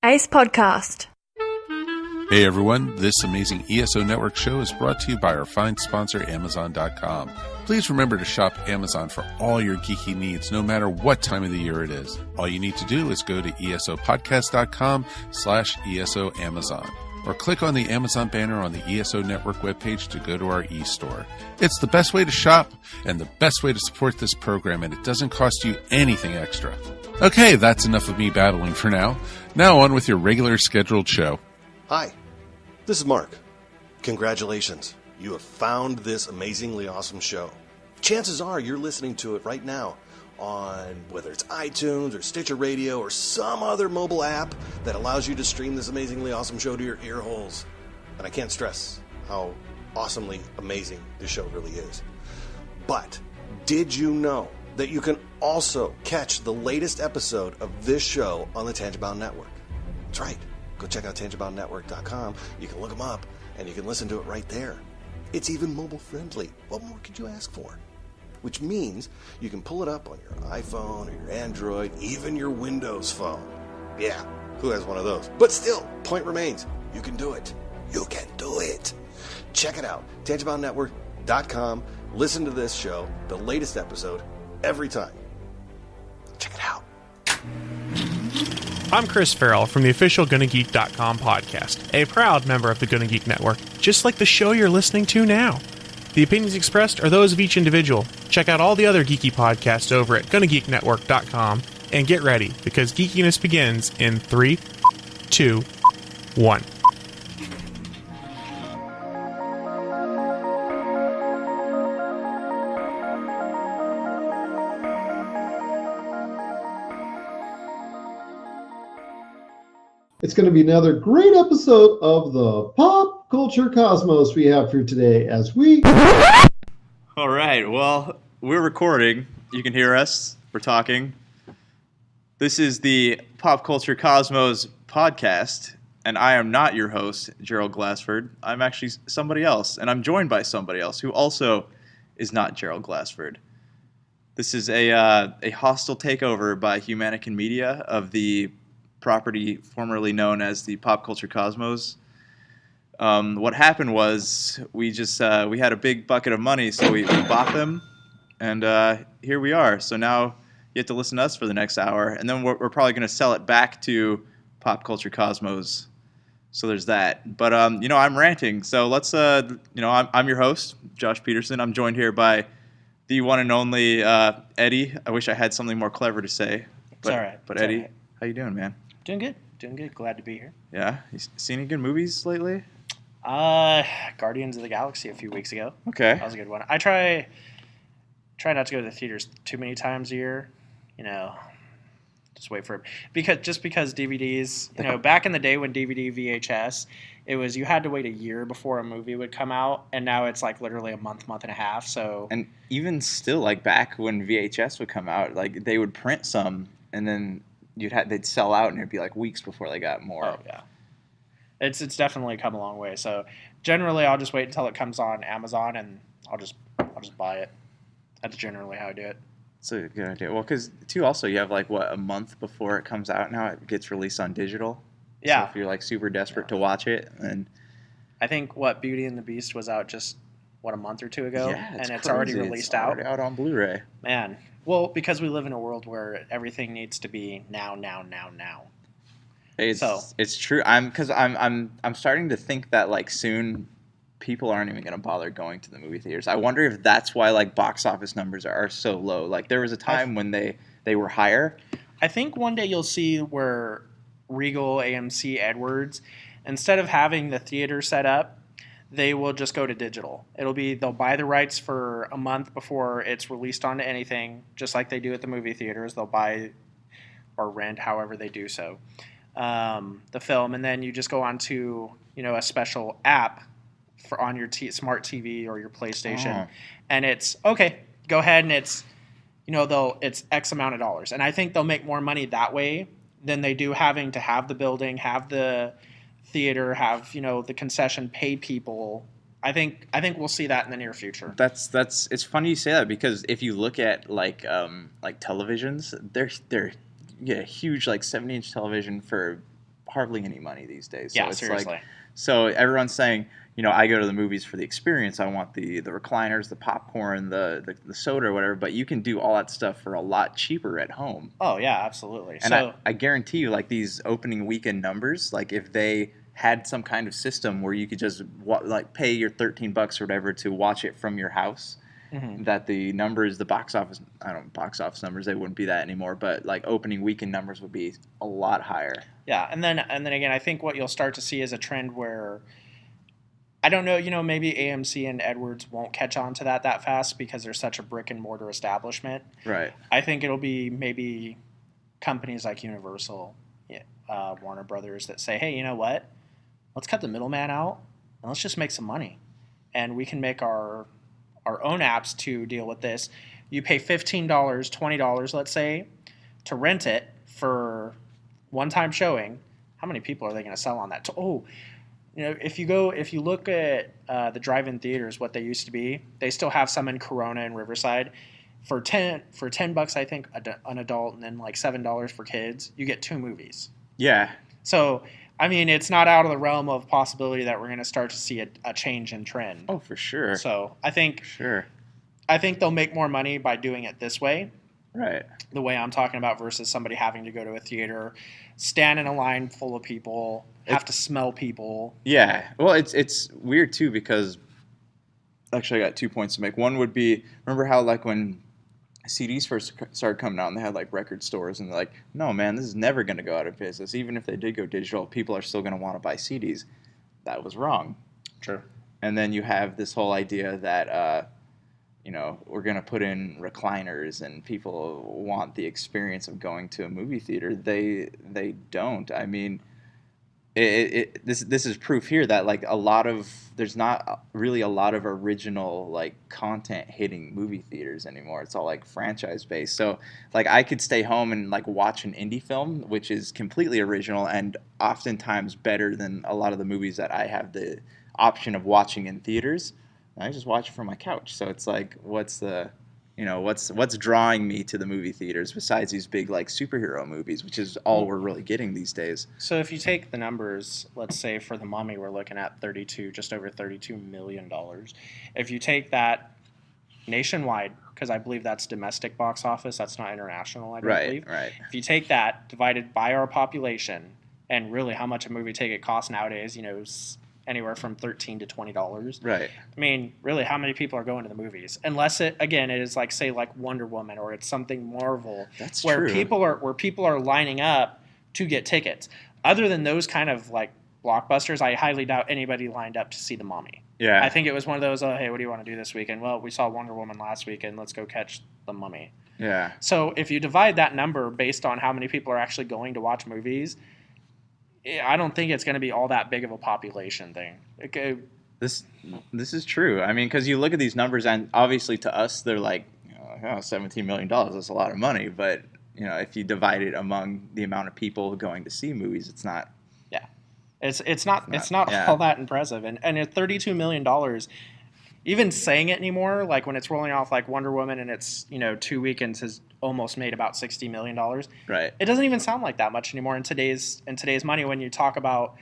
Ace Podcast. Hey everyone, this amazing ESO Network show is brought to you by our fine sponsor, Amazon.com. Please remember to shop Amazon for all your geeky needs, no matter what time of the year it is. All you need to do is go to esopodcast.com/ESO Amazon, or click on the Amazon banner on the ESO Network webpage to go to our e-store. It's the best way to shop and the best way to support this program, and it doesn't cost you anything extra. Okay, that's enough of me babbling for now. Now on with your regular scheduled show. Hi, this is Mark. Congratulations. You have found this amazingly awesome show. Chances are you're listening to it right now on whether it's iTunes or Stitcher Radio or some other mobile app that allows you to stream this amazingly awesome show to your ear holes. And I can't stress how awesomely amazing this show really is. But did you know that you can also catch the latest episode of this show on the Tangibound Network? That's right. Go check out TangiboundNetwork.com. You can look them up, and you can listen to it right there. It's even mobile-friendly. What more could you ask for? Which means you can pull it up on your iPhone or your Android, even your Windows phone. Yeah, who has one of those? But still, point remains, you can do it. You can do it. Check it out. TangiboundNetwork.com. Listen to this show, the latest episode, every time. Check it out. I'm Chris Farrell from the official GonnaGeek.com podcast, a proud member of the Gonna Geek Network, just like the show you're listening to now. The opinions expressed are those of each individual. Check out all the other geeky podcasts over at GonnaGeekNetwork.com and get ready, because geekiness begins in 3, 2, 1. It's going to be another great episode of the Pop Culture Cosmos we have for today as we... All right, well, we're recording. You can hear us. We're talking. This is the Pop Culture Cosmos podcast, and I am not your host, Gerald Glassford. I'm actually somebody else, and I'm joined by somebody else who also is not Gerald Glassford. This is a hostile takeover by Humannequin Media of the property formerly known as the Pop Culture Cosmos. What happened was we had a big bucket of money, so we bought them, and here we are. So now you have to listen to us for the next hour, and then we're probably going to sell it back to Pop Culture Cosmos. So there's that. But I'm ranting. So let's I'm your host, Josh Peterson. I'm joined here by the one and only Eddie. I wish I had something more clever to say. It's all right. But Eddie, how you doing, man? Doing good. Glad to be here. Yeah? You seen any good movies lately? Guardians of the Galaxy a few weeks ago. Okay. That was a good one. I try not to go to the theaters too many times a year. Just wait for it. Because DVDs, back in the day when DVD, VHS, it was you had to wait a year before a movie would come out, and now it's like literally a month and a half. So. And even still, like back when VHS would come out, like they would print some, and then they'd sell out, and it'd be like weeks before they got more. Oh yeah, it's definitely come a long way. So generally, I'll just wait until it comes on Amazon, and I'll just buy it. That's generally how I do it. It's a good idea. Well, because too, also you have like a month before it comes out. Now it gets released on digital. Yeah. So if you're like super desperate to watch it, and I think Beauty and the Beast was out just a month or two ago, yeah, it's crazy. Already released out. Already out on Blu-ray. Man. Well, because we live in a world where everything needs to be now. It's true. I'm starting to think that like soon people aren't even going to bother going to the movie theaters. I wonder if that's why like box office numbers are so low. Like there was a time when they were higher. I think one day you'll see where Regal, AMC, Edwards, instead of having the theater set up, they will just go to digital. They'll buy the rights for a month before it's released onto anything, just like they do at the movie theaters. They'll buy or rent, however they do so, the film, and then you just go onto a special app on your smart TV or your PlayStation, and it's okay. Go ahead, and it's it's X amount of dollars, and I think they'll make more money that way than they do having to have the building, have the theater, have the concession, pay people. I think we'll see that in the near future. It's funny you say that, because if you look at like televisions, they're huge, like 70-inch television for hardly any money these days. So Yeah, it's seriously. like, so everyone's saying, I go to the movies for the experience. I want the recliners, the popcorn, the soda or whatever, but you can do all that stuff for a lot cheaper at home. Oh, yeah, absolutely. And So I guarantee you, like, these opening weekend numbers, like, if they had some kind of system where you could just pay your $13 or whatever to watch it from your house, that the numbers, the box office numbers, they wouldn't be that anymore, but like opening weekend numbers would be a lot higher. yeah, and then again, I think what you'll start to see is a trend where, I don't know, maybe AMC and Edwards won't catch on to that fast because they're such a brick and mortar establishment. Right. I think it'll be maybe companies like Universal, Warner Brothers that say, hey, you know what? Let's cut the middleman out and let's just make some money. And we can make our own apps to deal with this. You pay $15, $20, let's say, to rent it for one-time showing. How many people are they going to sell on that? If you look at the drive-in theaters, what they used to be, they still have some in Corona and Riverside. For $10, I think, an adult, and then like $7 for kids, you get 2 movies. Yeah. So, I mean, it's not out of the realm of possibility that we're going to start to see a change in trend. Oh, for sure. So I think Sure. I think they'll make more money by doing it this way. Right. The way I'm talking about versus somebody having to go to a theater, stand in a line full of people, have to smell people. Yeah. Well, it's weird too because actually I got 2 points to make. One would be, remember how like when CDs first started coming out and they had like record stores and they're like, no man, this is never going to go out of business. Even if they did go digital, people are still going to want to buy CDs. That was wrong. Sure. And then you have this whole idea that we're going to put in recliners and people want the experience of going to a movie theater. They don't. I mean, this is proof here that like there's not really a lot of original like content hitting movie theaters anymore. It's all like franchise based. So like I could stay home and like watch an indie film, which is completely original and oftentimes better than a lot of the movies that I have the option of watching in theaters. I just watch it from my couch. So it's like, what's drawing me to the movie theaters besides these big like superhero movies, which is all we're really getting these days. So if you take the numbers, let's say for The Mummy, we're looking at just over $32 million. If you take that nationwide, because I believe that's domestic box office, that's not international, I don't believe. Right. If you take that divided by our population and really how much a movie ticket costs nowadays, anywhere from $13 to $20. Right. I mean, really, how many people are going to the movies? Unless it is like, say, like Wonder Woman or it's something Marvel. That's where true. People are lining up to get tickets. Other than those kind of like blockbusters, I highly doubt anybody lined up to see The Mummy. Yeah. I think it was one of those, oh, hey, what do you want to do this weekend? Well, we saw Wonder Woman last weekend. Let's go catch The Mummy. Yeah. So if you divide that number based on how many people are actually going to watch movies, I don't think it's going to be all that big of a population thing. This is true. I mean, because you look at these numbers, and obviously to us, they're like, $17 million. That's a lot of money. But if you divide it among the amount of people going to see movies, it's not. Yeah, it's not yeah. all that impressive. And at $32 million, even saying it anymore, like when it's rolling off like Wonder Woman and it's 2 weekends has almost made about $60 million. Right. It doesn't even sound like that much anymore in today's money when you talk about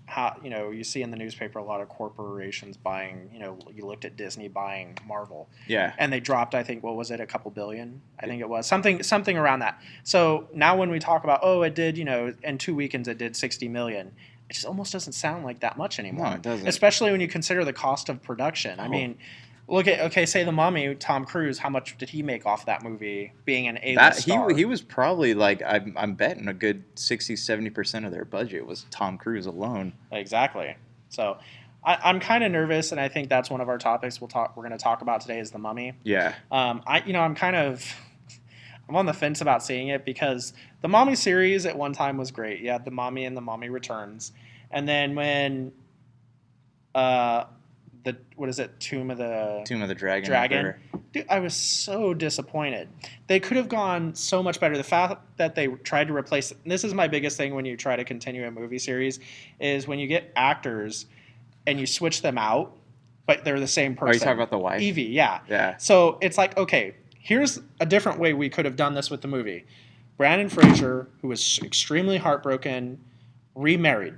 how you see in the newspaper a lot of corporations buying, you looked at Disney buying Marvel. Yeah. And they dropped, I think, what was it, a couple billion? I think it was something around that. So now when we talk about, it did, in 2 weekends it did 60 million. It just almost doesn't sound like that much anymore. No, it doesn't. Especially when you consider the cost of production. I mean, look at, say The Mummy, Tom Cruise, how much did he make off that movie being an A-list star? He was probably like, I'm betting a good 60-70% of their budget was Tom Cruise alone. Exactly. So I'm kind of nervous, and I think that's one of our topics we're going to talk about today is The Mummy. Yeah. I'm on the fence about seeing it because the Mummy series at one time was great. You had The Mummy and The Mummy Returns. And then when Tomb of the Dragon. Dude, I was so disappointed. They could have gone so much better. The fact that they tried to replace, and this is my biggest thing when you try to continue a movie series, is when you get actors and you switch them out, but they're the same person. Are you talking about the wife? Evie, yeah. Yeah. So it's like, okay, here's a different way we could have done this with the movie. Brandon Fraser, who was extremely heartbroken, remarried.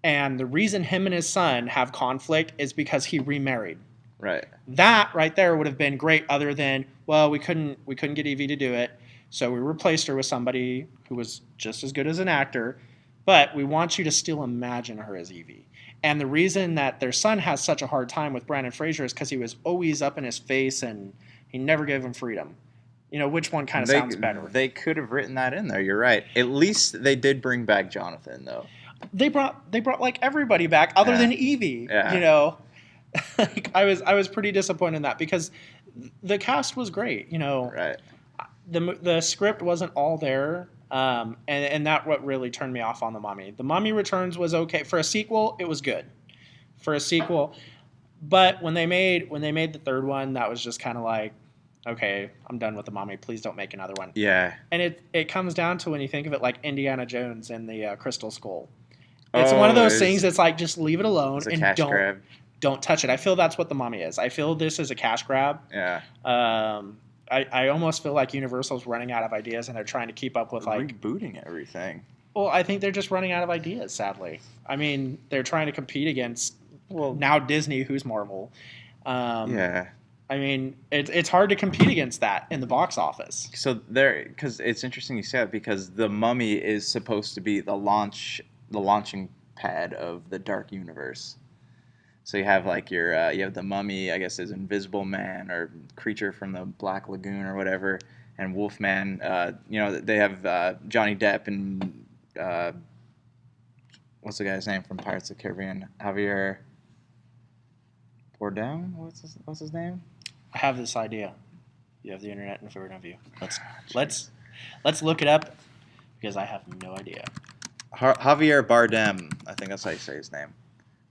And the reason him and his son have conflict is because he remarried. Right. That right there would have been great, other than, well, we couldn't get Evie to do it, so we replaced her with somebody who was just as good as an actor, but we want you to still imagine her as Evie. And the reason that their son has such a hard time with Brandon Fraser is because he was always up in his face and he never gave him freedom. Which one kind of sounds better? They could have written that in there. You're right. At least they did bring back Jonathan, though. They brought like everybody back other than Evie. Yeah. Like, I was pretty disappointed in that because the cast was great. Right. The script wasn't all there, and that what really turned me off on The Mummy. The Mummy Returns was okay for a sequel. It was good for a sequel, but when they made the third one, that was just kind of like, okay, I'm done with The Mummy. Please don't make another one. Yeah. And it comes down to, when you think of it, like Indiana Jones and the Crystal Skull. It's one of those things that's like, just leave it alone and don't touch it. I feel that's what The Mummy is. I feel this is a cash grab. Yeah. I almost feel like Universal's running out of ideas and they're trying to keep up with rebooting everything. Well, I think they're just running out of ideas, sadly. I mean, they're trying to compete against now Disney, who's Marvel. Yeah. I mean, it's hard to compete against that in the box office. So because it's interesting you say that, because The Mummy is supposed to be the launching pad of the Dark Universe. So you have like you have The Mummy, I guess, is Invisible Man or Creature from the Black Lagoon or whatever, and Wolfman. They have Johnny Depp and what's the guy's name from Pirates of the Caribbean? Javier Bardem. What's his name? I have this idea. You have the internet in front of you. Let's look it up because I have no idea. Javier Bardem. I think that's how you say his name.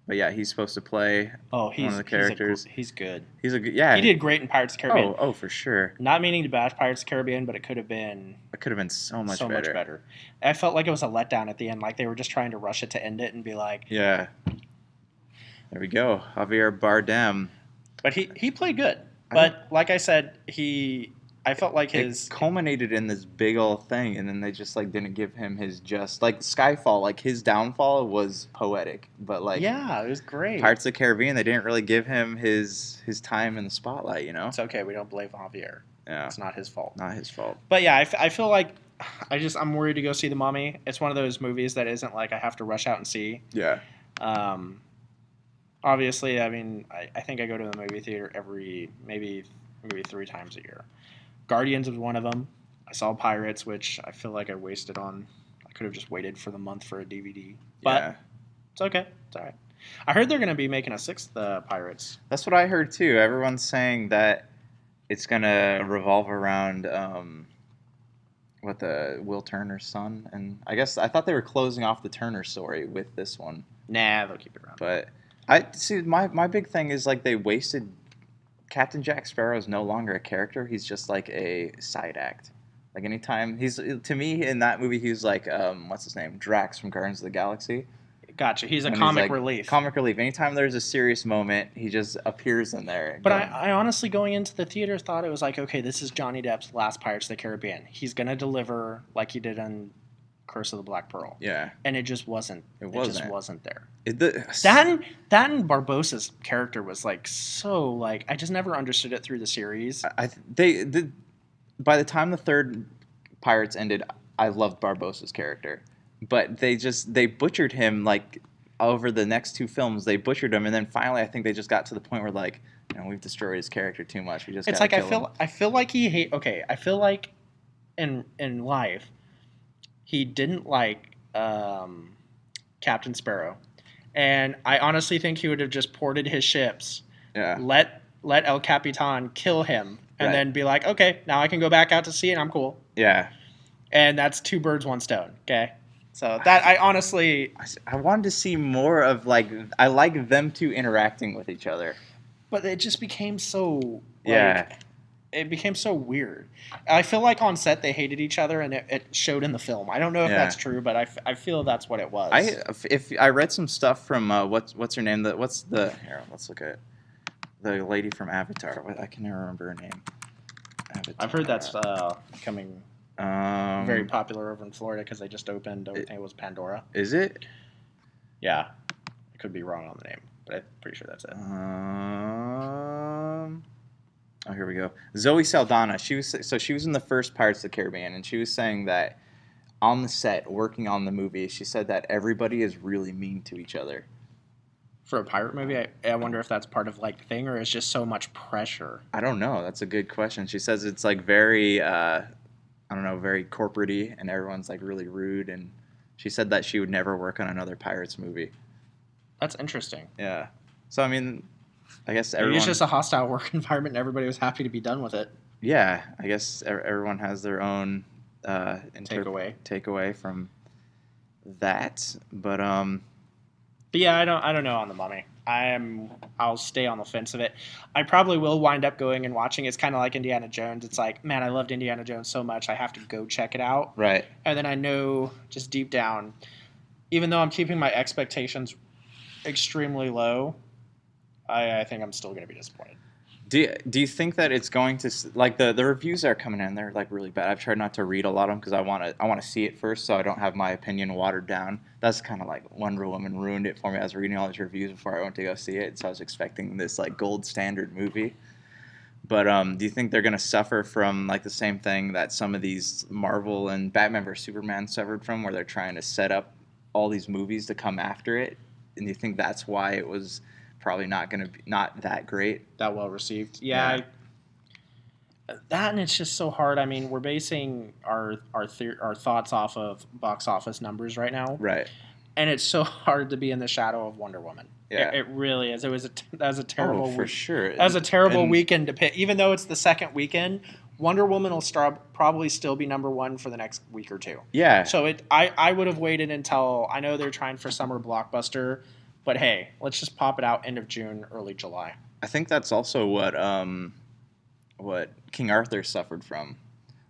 But yeah, he's supposed to play one of the characters. He's good. He's a good, yeah. He did great in Pirates of the Caribbean. Oh, for sure. Not meaning to bash Pirates of the Caribbean, but it could have been. It could have been so much better. I felt like it was a letdown at the end. Like they were just trying to rush it to end it and be like. Yeah. There we go, Javier Bardem. But he played good. But like I said, I felt like it culminated in this big old thing, and then they just like didn't give him his just, like Skyfall, like his downfall was poetic, but like it was great. Pirates of the Caribbean, they didn't really give him his time in the spotlight, It's okay, we don't blame Javier. Yeah, it's not his fault. Not his fault. But yeah, I feel like I'm worried to go see The Mummy. It's one of those movies that isn't like I have to rush out and see. Yeah. Obviously, I mean, I think I go to the movie theater maybe 3 times a year. Guardians was one of them. I saw Pirates, which I feel like I wasted on. I could have just waited for the month for a DVD. But it's okay. It's all right. I heard they're going to be making a 6th Pirates. That's what I heard, too. Everyone's saying that it's going to revolve around Will Turner's son. And I guess I thought they were closing off the Turner story with this one. Nah, they'll keep it around. But my big thing is like they wasted. Captain Jack Sparrow is no longer a character. He's just like a side act. Like anytime to me in that movie, he's like what's his name? Drax from Guardians of the Galaxy. Gotcha. He's a comic relief. Comic relief. Anytime there's a serious moment, he just appears in there. But I honestly, going into the theater, thought it was like, okay, this is Johnny Depp's last Pirates of the Caribbean. He's gonna deliver like he did on Curse of the Black Pearl. Yeah. And it just wasn't. It just wasn't there. That and Barbossa's character was like so like I just never understood it through the series. By the time the third Pirates ended, I loved Barbossa's character, but they butchered him like over the next 2 films. They butchered him, and then finally I think they just got to the point where like, we've destroyed his character too much. We just it's like I feel like I feel like in life. He didn't like Captain Sparrow, and I honestly think he would have just ported his ships. Yeah. Let El Capitan kill him, and then be like, okay, now I can go back out to sea, and I'm cool. Yeah. And that's 2 birds, 1 stone. Okay. So that I wanted to see more of like I like them 2 interacting with each other, but it just became so It became so weird. I feel like on set they hated each other, and it showed in the film. I don't know if that's true, but I feel that's what it was. I read some stuff from what's her name? Here, let's look at the lady from Avatar. I can never remember her name. Avatar. I've heard that's coming. Very popular over in Florida because they just opened. I think it was Pandora. Is it? Yeah, I could be wrong on the name, but I'm pretty sure that's it. Oh, here we go. Zoe Saldana. She was in the first Pirates of the Caribbean, and she was saying that on the set, working on the movie, she said that everybody is really mean to each other. For a pirate movie, I wonder if that's part of like the thing, or it's just so much pressure. I don't know. That's a good question. She says it's like very, I don't know, very corporate-y, and everyone's like really rude. And she said that she would never work on another Pirates movie. That's interesting. Yeah. So I mean, I guess Maybe everyone. it's just a hostile work environment, and everybody was happy to be done with it. Yeah, I guess everyone has their own takeaway from that, but yeah, I don't know on the Mummy. I'll stay on the fence of it. I probably will wind up going and watching. It's kind of like Indiana Jones. It's like, man, I loved Indiana Jones so much, I have to go check it out. Right. And then I know just deep down, even though I'm keeping my extremely low, I think I'm still going to be disappointed. Do you think that it's going to, like, the reviews are coming in, they're like really bad. I've tried not to read a lot of them because I want to see it first, so I don't have my opinion watered down. That's kind of like Wonder Woman ruined it for me. I was reading all these reviews before I went to go see it, so I was expecting this like gold standard movie. But do you think they're going to suffer from like the same thing that some of these Marvel and Batman vs Superman suffered from, where they're trying to set up all these movies to come after it? And do you think that's why it was probably not that great, that well received? Yeah. That, and it's just so hard. I mean, we're basing our thoughts off of box office numbers right now, right? And it's so hard to be in the shadow of Wonder Woman. Yeah, it really is. That was a terrible for sure. That was a terrible weekend to pick. Even though it's the second weekend, Wonder Woman will probably still be number one for the next week or two. Yeah. So I would have waited until, I know they're trying for summer blockbuster, but hey, let's just pop it out end of June, early July. I think that's also what King Arthur suffered from.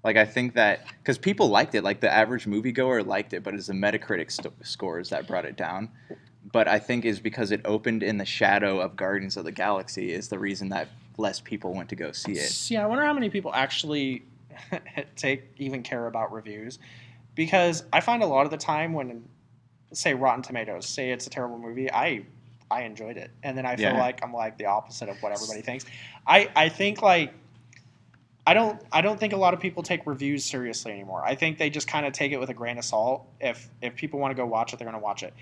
Like, I think that because people liked it, like the average moviegoer liked it, but it's the Metacritic scores that brought it down. But I think is because it opened in the shadow of Guardians of the Galaxy is the reason that less people went to go see it. Yeah, I wonder how many people actually even care about reviews, because I find a lot of the time when, say, Rotten Tomatoes, say it's a terrible movie, I enjoyed it, and then I feel like I'm like the opposite of what everybody thinks. I think like I don't think a lot of people take reviews seriously anymore. I think they just kind of take it with a grain of salt. If people want to go watch it, they're going to watch it.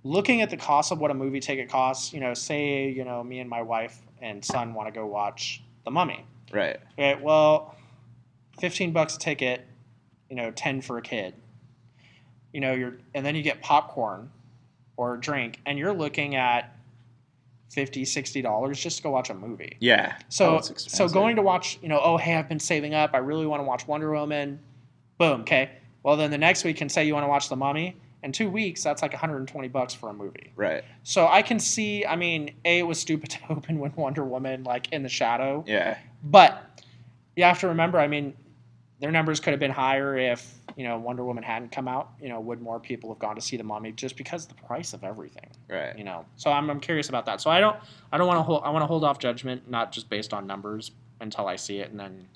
Looking at the cost of what a movie ticket costs, say me and my wife and son want to go watch The Mummy. Right. Okay, well, $15 a ticket, 10 for a kid. And then you get popcorn or a drink, and you're looking at $50, $60 just to go watch a movie. Yeah. So going to watch, hey, I've been saving up, I really want to watch Wonder Woman. Boom. Okay. Well, then the next week can say you want to watch The Mummy. In 2 weeks, that's like $120 for a movie. Right. So I can see, it was stupid to open with Wonder Woman like in the shadow. Yeah. But you have to remember, their numbers could have been higher if, Wonder Woman hadn't come out. Would more people have gone to see The Mummy just because of the price of everything? Right. So I'm curious about that. So I want to hold off judgment, not just based on numbers, until I see it, and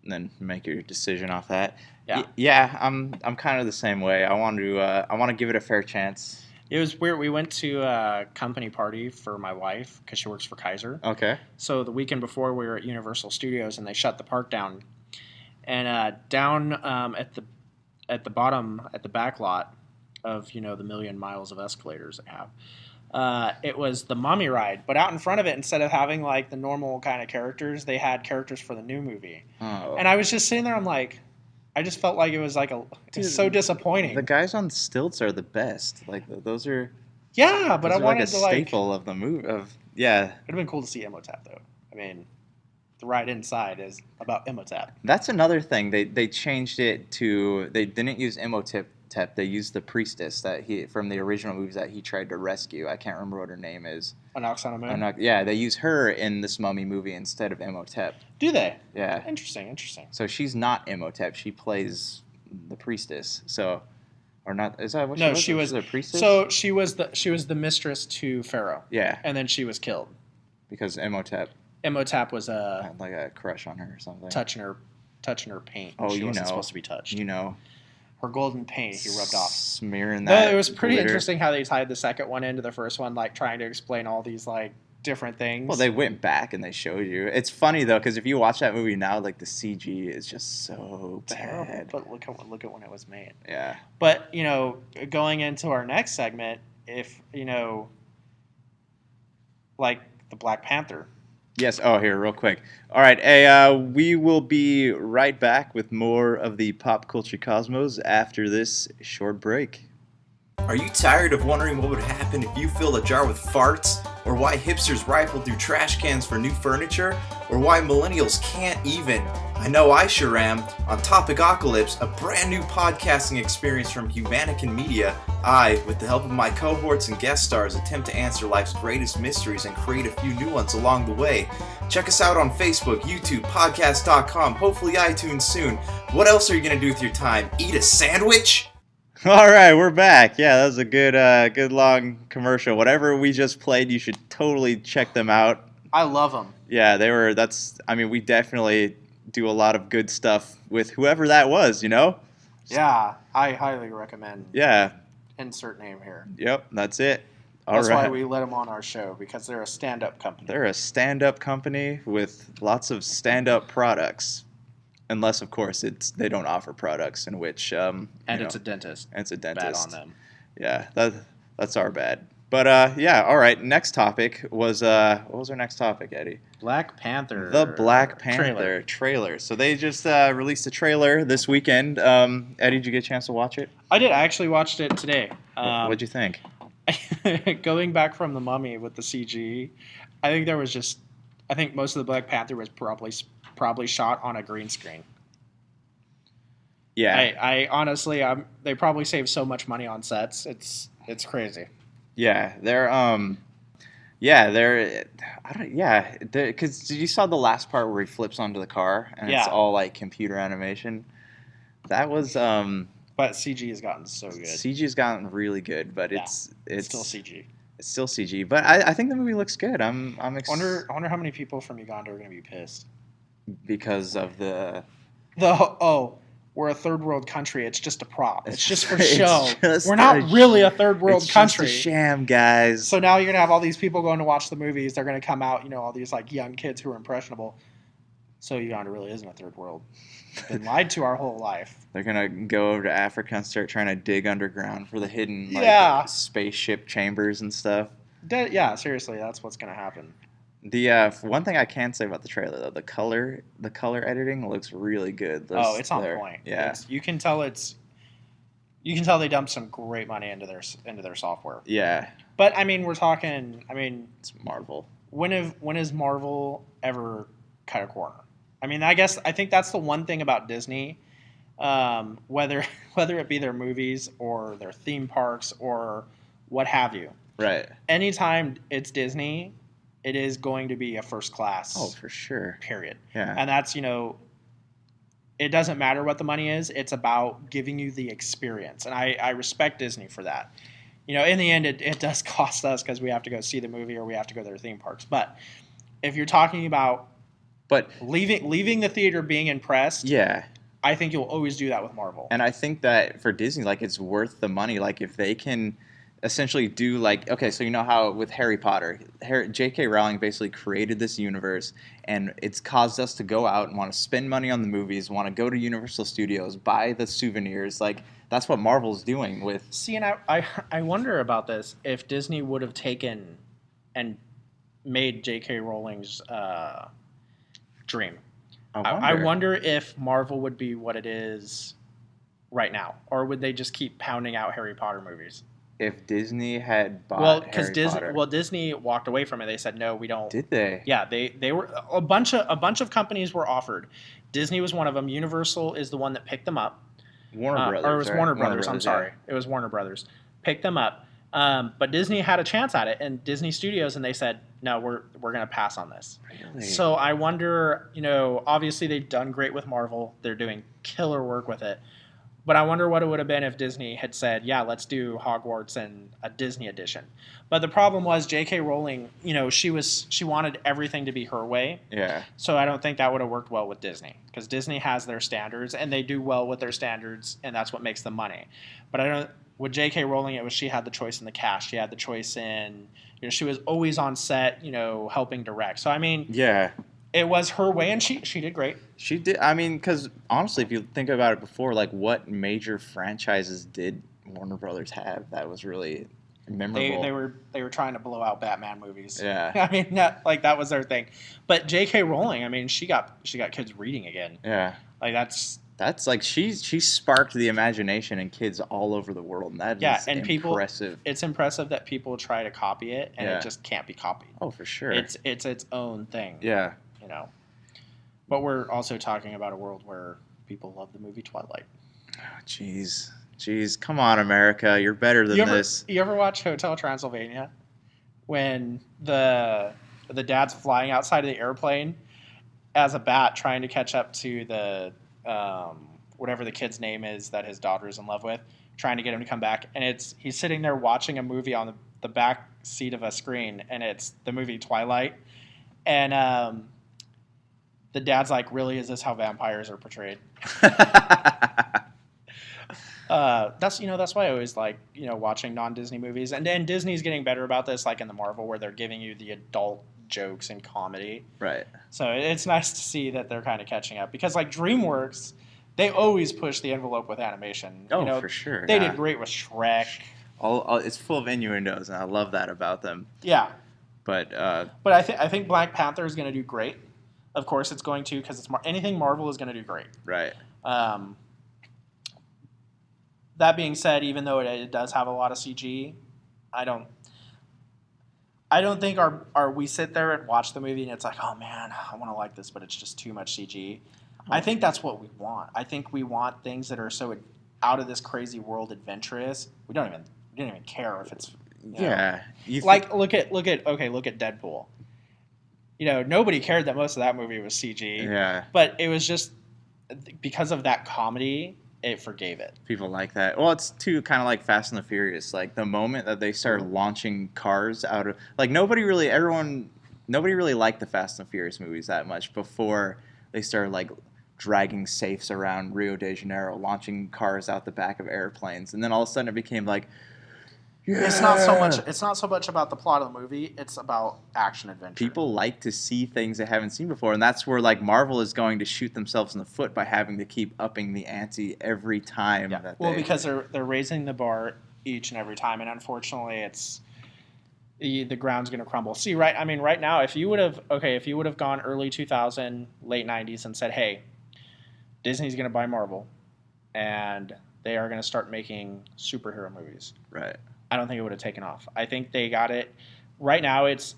then make your decision off that. Yeah. Yeah, I'm kind of the same way. I want to give it a fair chance. It was weird. We went to a company party for my wife because she works for Kaiser. Okay. So the weekend before, we were at Universal Studios, and they shut the park down. And down at the bottom, at the back lot of the million miles of escalators they have, it was the Mummy ride. But out in front of it, instead of having like the normal kind of characters, they had characters for the new movie. Oh. And I was just sitting there, I'm like, I just felt like it was like it's so disappointing. The guys on stilts are the best. Like those are. Yeah, but I wanted to like a staple of the movie. It'd have been cool to see Imhotep though. The ride inside is about Imhotep. That's another thing. They changed it to, they didn't use Imhotep. They used the priestess from the original movies that he tried to rescue. I can't remember what her name is. Anaxana. Yeah, they use her in this Mummy movie instead of Imhotep. Do they? Yeah. Interesting. So she's not Imhotep. She plays the priestess. So, or not? Is that what she no, was? No, she was the priestess. So she was the mistress to Pharaoh. Yeah. And then she was killed because Imhotep was had like a crush on her or something. Touching her touching her paint. Oh, she wasn't supposed to be touched. Her golden paint he rubbed off. Smearing that. No, it was pretty glitter. interesting how they tied the second one into the first one, like trying to explain all these like different things. Well, they went back and they showed you. It's funny though, because if you watch that movie now, like the CG is just so terrible. bad. But look at when it was made. Yeah. But going into our next segment, if like the Black Panther. Yes. Oh, here, real quick. All right. We will be right back with more of the Pop Culture Cosmos after this short break. Are you tired of wondering what would happen if you filled a jar with farts? Or why hipsters rifle through trash cans for new furniture? Or why millennials can't even? I know I sure am. On Topicocalypse, a brand new podcasting experience from Humannequin Media, I, with the help of my cohorts and guest stars, attempt to answer life's greatest mysteries and create a few new ones along the way. Check us out on Facebook, YouTube, podcast.com, hopefully iTunes soon. What else are you going to do with your time? Eat a sandwich? All right, we're back. Yeah, that was a good long commercial. Whatever we just played, you should totally check them out. I love them. Yeah, we definitely do a lot of good stuff with whoever that was, Yeah, I highly recommend. Yeah. Insert name here. Yep, that's it. That's why we let them on our show, because they're a stand-up company. They're a stand-up company with lots of stand-up products. Unless, of course, they don't offer products in which it's a dentist. And it's a dentist. Bad on them. Yeah, that's our bad. But yeah, all right. Next topic was what was our next topic, Eddie? Black Panther. The Black Panther trailer. So they just released a trailer this weekend. Eddie, did you get a chance to watch it? I did. I actually watched it today. What'd you think? Going back from the Mummy with the CG, I think most of the Black Panther was probably shot on a green screen. Yeah. I honestly, they probably saved so much money on sets. It's crazy. Yeah, because you saw the last part where he flips onto the car and it's all like computer animation. That was but CG has gotten so good. CG has gotten really good, but it's still CG. It's still CG, but I think the movie looks good. I wonder how many people from Uganda are going to be pissed because of we're a third world country. It's just a prop. It's just for show. We're not really a third world country. It's just a sham, guys. So now you're going to have all these people going to watch the movies. They're going to come out, all these like young kids who are impressionable. So Uganda really isn't a third world. We've been lied to our whole life. They're going to go over to Africa and start trying to dig underground for the hidden spaceship chambers and stuff. Yeah, seriously, that's what's going to happen. The one thing I can say about the trailer though, the color editing looks really good. It's on point. Yeah, you can tell they dumped some great money into their software. Yeah, but we're talking. It's Marvel. When has Marvel ever cut a corner? I think that's the one thing about Disney, whether it be their movies or their theme parks or what have you. Right. Anytime it's Disney, it is going to be a first class. Oh, for sure. Period. Yeah. And that's, it doesn't matter what the money is. It's about giving you the experience. And I respect Disney for that. In the end, it does cost us because we have to go see the movie or we have to go to their theme parks. But if you're talking about leaving the theater being impressed, yeah, I think you'll always do that with Marvel. And I think that for Disney, it's worth the money. If they can essentially do so how with Harry Potter, J.K. Rowling basically created this universe, and it's caused us to go out and want to spend money on the movies, want to go to Universal Studios, buy the souvenirs. That's what Marvel's doing with. See, and I wonder about this, if Disney would have taken and made J.K. Rowling's dream. I wonder if Marvel would be what it is right now, or would they just keep pounding out Harry Potter movies? If Disney had bought Harry Potter. Well, Disney walked away from it. They said no, we don't. Did they? Yeah, they were a bunch of companies were offered. Disney was one of them. Universal is the one that picked them up. Warner Brothers. Or it was Warner Brothers. I'm sorry, yeah. It was Warner Brothers. Picked them up, but Disney had a chance at it, and Disney Studios, and they said no, we're going to pass on this. Really? So I wonder, obviously they've done great with Marvel. They're doing killer work with it. But I wonder what it would have been if Disney had said, yeah, let's do Hogwarts and a Disney edition. But the problem was J.K. Rowling, she wanted everything to be her way. Yeah. So I don't think that would have worked well with Disney, because Disney has their standards and they do well with their standards, and that's what makes them money. But with J.K. Rowling, she had the choice in the cast. She had the choice in, she was always on set, helping direct. So, I mean, Yeah. it was her way, and she did great. She did. I mean, because honestly, if you think about it before, like, what major franchises did Warner Brothers have that was really memorable? They were trying to blow out Batman movies. Yeah. I mean, that was their thing. But J.K. Rowling, I mean, she got kids reading again. Yeah. Like That's like she sparked the imagination in kids all over the world, and that is impressive. It's impressive that people try to copy it, and it just can't be copied. Oh, for sure. It's its own thing. Yeah. But we're also talking about a world where people love the movie Twilight. Oh, jeez, come on, America, you're better than this. You ever watch Hotel Transylvania when the dad's flying outside of the airplane as a bat trying to catch up to the whatever the kid's name is that his daughter is in love with, trying to get him to come back, and he's sitting there watching a movie on the back seat of a screen, and it's the movie Twilight, and the dad's like, really, is this how vampires are portrayed? That's why I always like watching non-Disney movies, and then Disney's getting better about this, like in the Marvel, where they're giving you the adult jokes and comedy. Right. So it's nice to see that they're kind of catching up, because like DreamWorks, they always push the envelope with animation. Oh, for sure. They did great with Shrek. It's full of innuendos, and I love that about them. Yeah. But I think Black Panther is going to do great. Of course, it's going to, because anything Marvel is going to do great. Right. That being said, even though it does have a lot of CG, I don't think we sit there and watch the movie and it's like, oh man, I want to like this, but it's just too much CG. I think that's what we want. I think we want things that are so out of this crazy world, adventurous. We don't even care if it's look at Deadpool. Nobody cared that most of that movie was CG. Yeah. But it was just because of that comedy, it forgave it. People like that. Well, it's too kind of like Fast and the Furious. Like the moment that they started launching cars out of nobody really liked the Fast and the Furious movies that much before they started like dragging safes around Rio de Janeiro, launching cars out the back of airplanes, and then all of a sudden it became like, yeah. It's not so much about the plot of the movie. It's about action adventure. People like to see things they haven't seen before, and that's where like Marvel is going to shoot themselves in the foot by having to keep upping the ante every time. Yeah. Because they're raising the bar each and every time, and unfortunately, it's the ground's going to crumble. See, right? I mean, right now, if you would have gone early 2000, late 90s, and said, hey, Disney's going to buy Marvel, and they are going to start making superhero movies. Right. I don't think it would have taken off. I think they got it. Right now, it's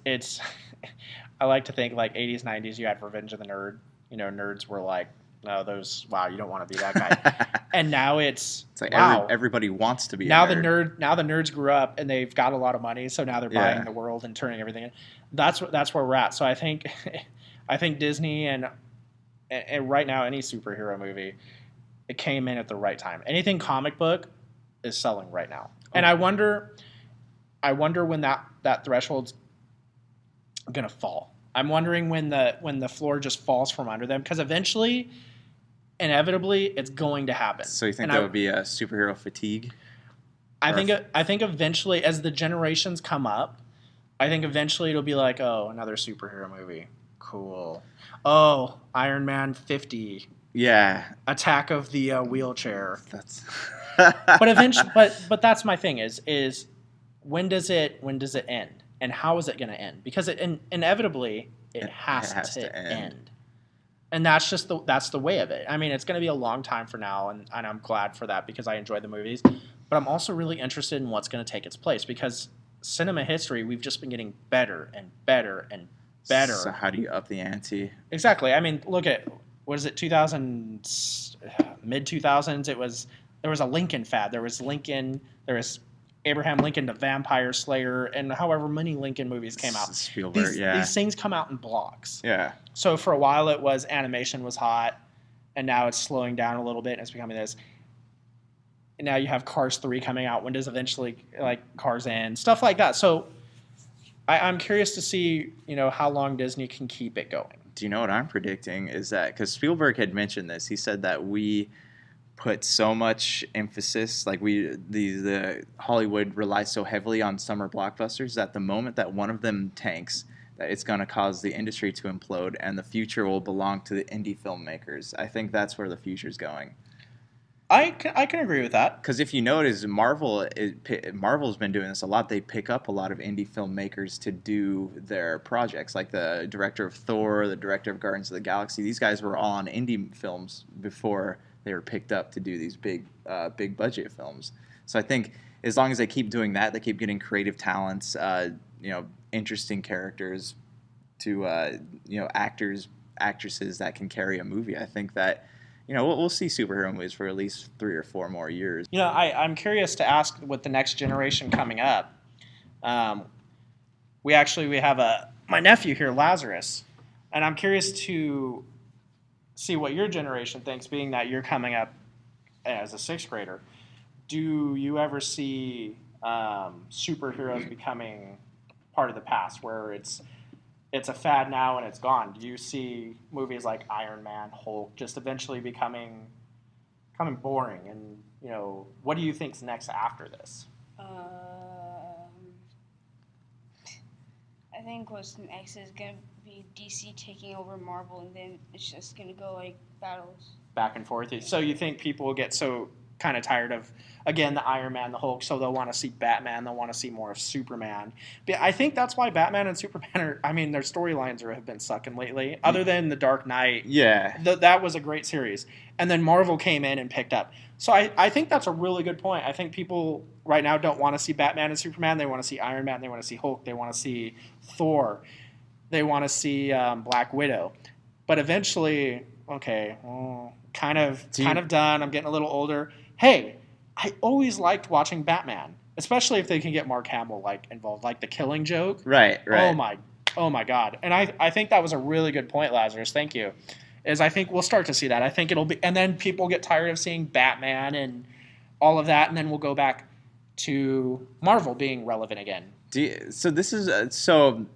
I like to think like 80s, 90s, you had Revenge of the Nerd. Nerds were like, no, wow, you don't want to be that guy. And now it's like wow. Everybody wants to be now a nerd. Now the nerds grew up and they've got a lot of money, so now they're buying the world and turning everything in. That's where we're at. So I think Disney and right now any superhero movie, it came in at the right time. Anything comic book is selling right now. And I wonder when that threshold's gonna fall. I'm wondering when the floor just falls from under them, because inevitably, it's going to happen. So you think that would be a superhero fatigue? I think eventually, as the generations come up, I think eventually it'll be like, oh, another superhero movie, cool. Oh, Iron Man 50. Yeah. Attack of the Wheelchair. That's. But eventually, but that's my thing is when does it end, and how is it going to end? Because inevitably it has to end. And that's the way of it. I mean, it's going to be a long time for now, and I'm glad for that because I enjoy the movies. But I'm also really interested in what's going to take its place, because cinema history, we've just been getting better and better and better. So how do you up the ante? Exactly. I mean, look at, what is it, mid-2000s, there was a Lincoln fad. There was Abraham Lincoln, the Vampire Slayer, and however many Lincoln movies came out. Spielberg, these things come out in blocks. Yeah. So for a while animation was hot, and now it's slowing down a little bit and it's becoming this. And now you have Cars 3 coming out. When does eventually like Cars end? Stuff like that. So I'm curious to see, how long Disney can keep it going. Do you know what I'm predicting is that, because Spielberg had mentioned this, he said that we put so much emphasis, like the Hollywood relies so heavily on summer blockbusters that the moment that one of them tanks, that it's going to cause the industry to implode and the future will belong to the indie filmmakers. I think that's where the future's going. I can agree with that. Because if you notice, Marvel's been doing this a lot. They pick up a lot of indie filmmakers to do their projects, like the director of Thor, the director of Guardians of the Galaxy. These guys were all on indie films before they were picked up to do these big budget films. So I think as long as they keep doing that, they keep getting creative talents, interesting characters, to actors, actresses that can carry a movie. I think that. We'll see superhero movies for at least 3 or 4 more years. I'm curious to ask with the next generation coming up. We have my nephew here, Lazarus, and I'm curious to see what your generation thinks, being that you're coming up as a 6th grader. Do you ever see superheroes becoming part of the past, where it's a fad now and it's gone? Do you see movies like Iron Man, Hulk just eventually becoming boring? And, what do you think's next after this? I think what's next is going to be DC taking over Marvel, and then it's just going to go like battles. Back and forth. So you think people will get so kind of tired of, again, the Iron Man, the Hulk, so they'll want to see Batman, they'll want to see more of Superman. But I think that's why Batman and Superman their storylines have been sucking lately, other than The Dark Knight. Yeah. That was a great series. And then Marvel came in and picked up. So I think that's a really good point. I think people right now don't want to see Batman and Superman. They want to see Iron Man, they want to see Hulk, they want to see Thor, they want to see Black Widow. But eventually, okay, kind of done. I'm getting a little older. Hey, I always liked watching Batman, especially if they can get Mark Hamill involved, like the Killing Joke. Right. Oh my God! And I think that was a really good point, Lazarus. Thank you. I think we'll start to see that. I think it'll be, and then people get tired of seeing Batman and all of that, and then we'll go back to Marvel being relevant again. So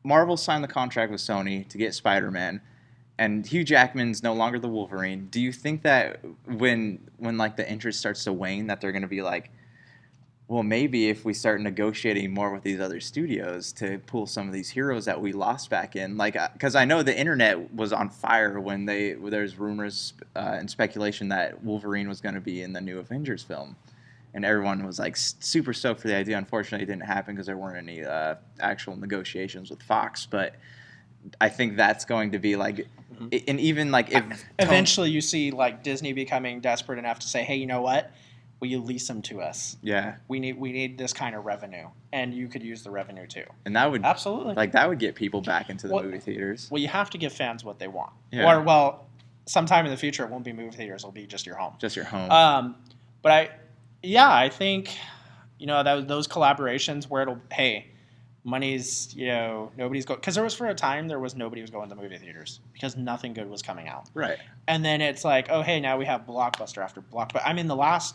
Marvel signed the contract with Sony to get Spider-Man. And Hugh Jackman's no longer the Wolverine. Do you think that when the interest starts to wane, that they're going to be like, well, maybe if we start negotiating more with these other studios to pull some of these heroes that we lost back in, because I know the internet was on fire when there's rumors and speculation that Wolverine was going to be in the new Avengers film, and everyone was super stoked for the idea. Unfortunately, it didn't happen because there weren't any actual negotiations with Fox, but. I think that's going to be and even if eventually you see Disney becoming desperate enough to say, hey, you know what? Will you lease them to us? Yeah. We need this kind of revenue, and you could use the revenue too. And that would absolutely that would get people back into the movie theaters. Well, you have to give fans what they want. Yeah. Or sometime in the future it won't be movie theaters; it'll be just your home. Just your home. But I think those collaborations where money's, nobody's going, because there was nobody was going to the movie theaters because nothing good was coming out. Right. And then it's like, oh, hey, now we have blockbuster after blockbuster. The last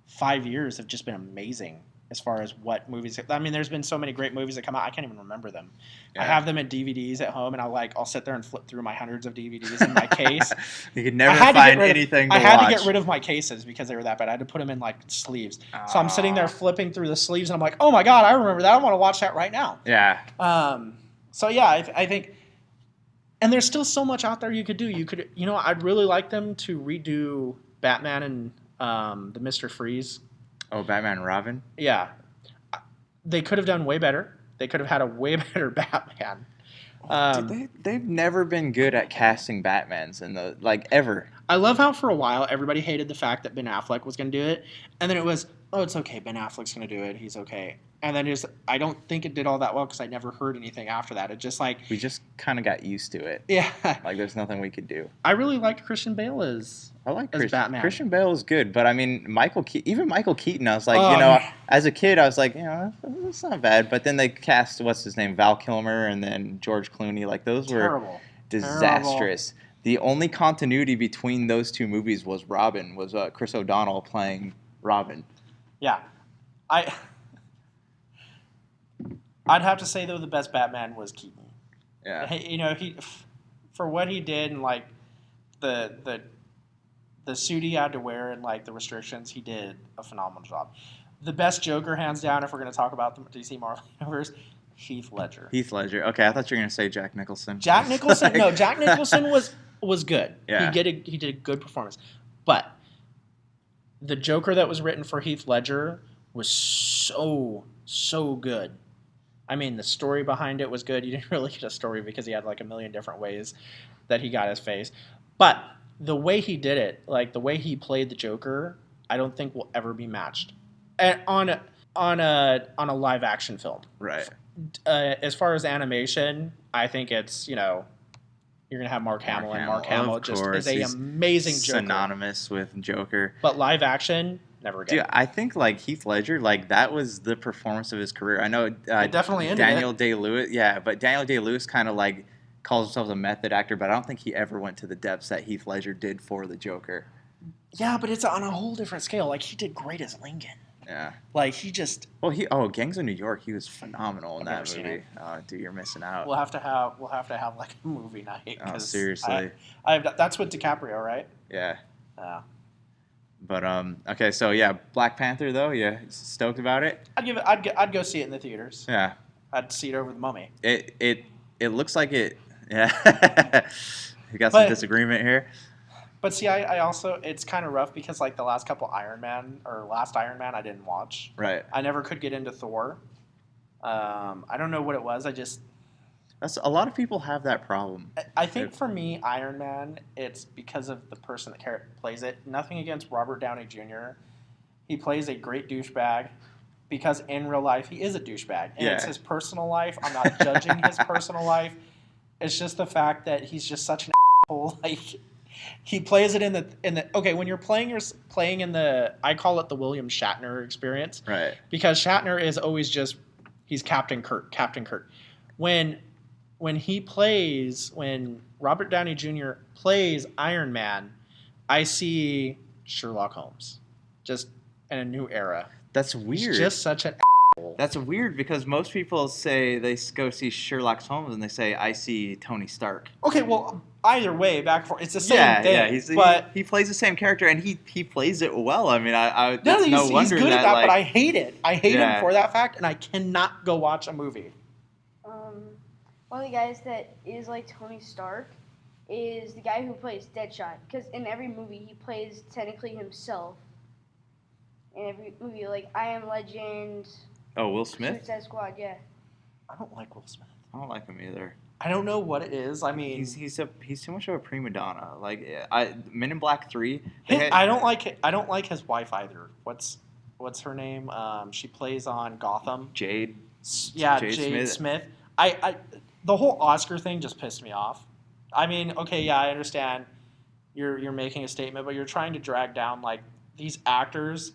5 years have just been amazing as far as what movies. There's been so many great movies that come out. I can't even remember them. Yeah. I have them in DVDs at home, and I'll sit there and flip through my hundreds of DVDs in my case. You could never find anything to watch. I had to get rid of my cases because they were that bad. I had to put them in sleeves. So I'm sitting there flipping through the sleeves, and I'm like, oh my God, I remember that. I want to watch that right now. Yeah. I think, and there's still so much out there you could do. I'd really like them to redo Batman and the Mr. Freeze. Oh, Batman and Robin? Yeah. They could have done way better. They could have had a way better Batman. They've never been good at casting Batmans ever. I love how for a while everybody hated the fact that Ben Affleck was going to do it. And then it was, oh, it's okay. Ben Affleck's going to do it. He's okay. And then I don't think it did all that well because I never heard anything after that. It just we just kind of got used to it. Yeah. There's nothing we could do. I really liked Christian Bale as Batman. Christian Bale is good, but Michael Keaton, I was like, as a kid, I was like, that's not bad. But then they cast, what's his name, Val Kilmer, and then George Clooney. Those terrible. were disastrous. Terrible. The only continuity between those two movies was Robin, was Chris O'Donnell playing Robin. Yeah. I'd have to say, though, the best Batman was Keaton. Yeah. He for what he did and, like, the suit he had to wear and, like, the restrictions, he did a phenomenal job. The best Joker, hands down, if we're going to talk about the DC Marvel Universe, Heath Ledger. Heath Ledger. Okay, I thought you were going to say Jack Nicholson. Jack Nicholson? No, Jack Nicholson was good. Yeah. He did a good performance. But the Joker that was written for Heath Ledger was so good. I mean, the story behind it was good. You didn't really get a story because he had like a million different ways that he got his face. But the way he did it, like the way he played the Joker, I don't think will ever be matched on a live action film. Right. As far as animation, I think it's, you're going to have Mark Hamill, and Mark Hamill just is an amazing Joker. Synonymous with Joker. But live action, never again. Dude, I think like Heath Ledger, like that was the performance of his career. I know It definitely ended Daniel Day-Lewis, but Daniel Day-Lewis kind of like calls himself a method actor, but I don't think he ever went to the depths that Heath Ledger did for the Joker. Yeah, but it's on a whole different scale. Like, he did great as Lincoln. Yeah. Like, he just... Well, Gangs of New York, he was phenomenal in that never seen movie. Dude, you're missing out. We'll have to have like a movie night. Oh, seriously. That's with DiCaprio, right? Yeah. Yeah. But okay, so yeah, Black Panther though, yeah, stoked about it. I'd go see it in the theaters. Yeah. I'd see it over the Mummy. It looks like it. Yeah. We got some disagreement here. But see, I also, it's kind of rough because like the last Iron Man I didn't watch. Right. I never could get into Thor. I don't know what it was. That's a lot of people have that problem. I think for me, Iron Man, it's because of the person that plays it. Nothing against Robert Downey Jr. He plays a great douchebag because in real life he is a douchebag. And it's his personal life. I'm not judging his personal life. It's just the fact that he's just such an asshole. Like, he plays it in the okay, when you're playing in the, I call it the William Shatner experience. Right. Because Shatner is always just, he's Captain Kirk. When Robert Downey Jr. plays Iron Man, I see Sherlock Holmes, just in a new era. That's weird. He's just such an asshole. That's weird because most people say they go see Sherlock Holmes and they say, I see Tony Stark. Okay, well, either way, back and forth, it's the same thing. Yeah, he plays the same character and he plays it well. I mean, he's good at that, like, but I hate it. I hate him for that fact, and I cannot go watch a movie. One of the guys that is like Tony Stark is the guy who plays Deadshot. Because in every movie, he plays technically himself. In every movie, like I Am Legend. Oh, Will Smith? Suicide Squad, yeah. I don't like Will Smith. I don't like him either. I don't know what it is. I mean, he's too much of a prima donna. Like Men in Black 3. I don't like his wife either. What's her name? She plays on Gotham. Jade. Yeah, Jade Smith. I the whole Oscar thing just pissed me off. I mean, okay, yeah, I understand you're making a statement, but you're trying to drag down like these actors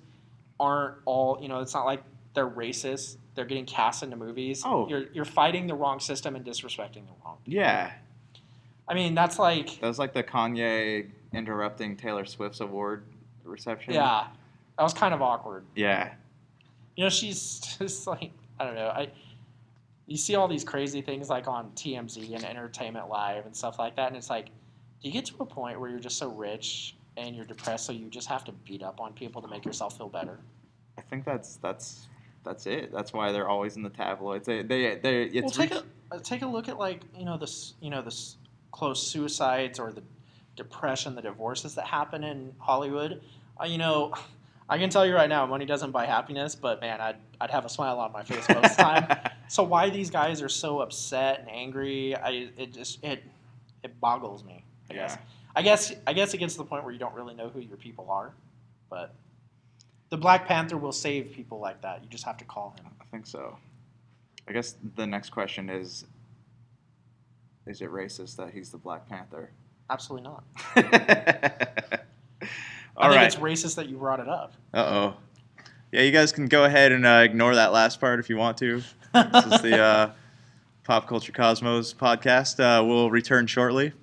aren't all, it's not like they're racist. They're getting cast into movies. Oh. You're fighting the wrong system and disrespecting the wrong people. Yeah. I mean, that's like... That was like the Kanye interrupting Taylor Swift's award reception. Yeah. That was kind of awkward. Yeah. She's just like, I don't know. You see all these crazy things like on TMZ and Entertainment Live and stuff like that, and it's like, do you get to a point where you're just so rich and you're depressed so you just have to beat up on people to make yourself feel better? I think that's it. That's why they're always in the tabloids. Take a look at like this close suicides or the depression, the divorces that happen in Hollywood. I can tell you right now, money doesn't buy happiness, but man, I'd have a smile on my face most of the time. So why these guys are so upset and angry, it boggles me. I guess it gets to the point where you don't really know who your people are, but the Black Panther will save people like that. You just have to call him. I think so. I guess the next question is it racist that he's the Black Panther? Absolutely not. I think it's racist that you brought it up. Uh-oh. Yeah, you guys can go ahead and ignore that last part if you want to. This is the Pop Culture Cosmos podcast. We'll return shortly.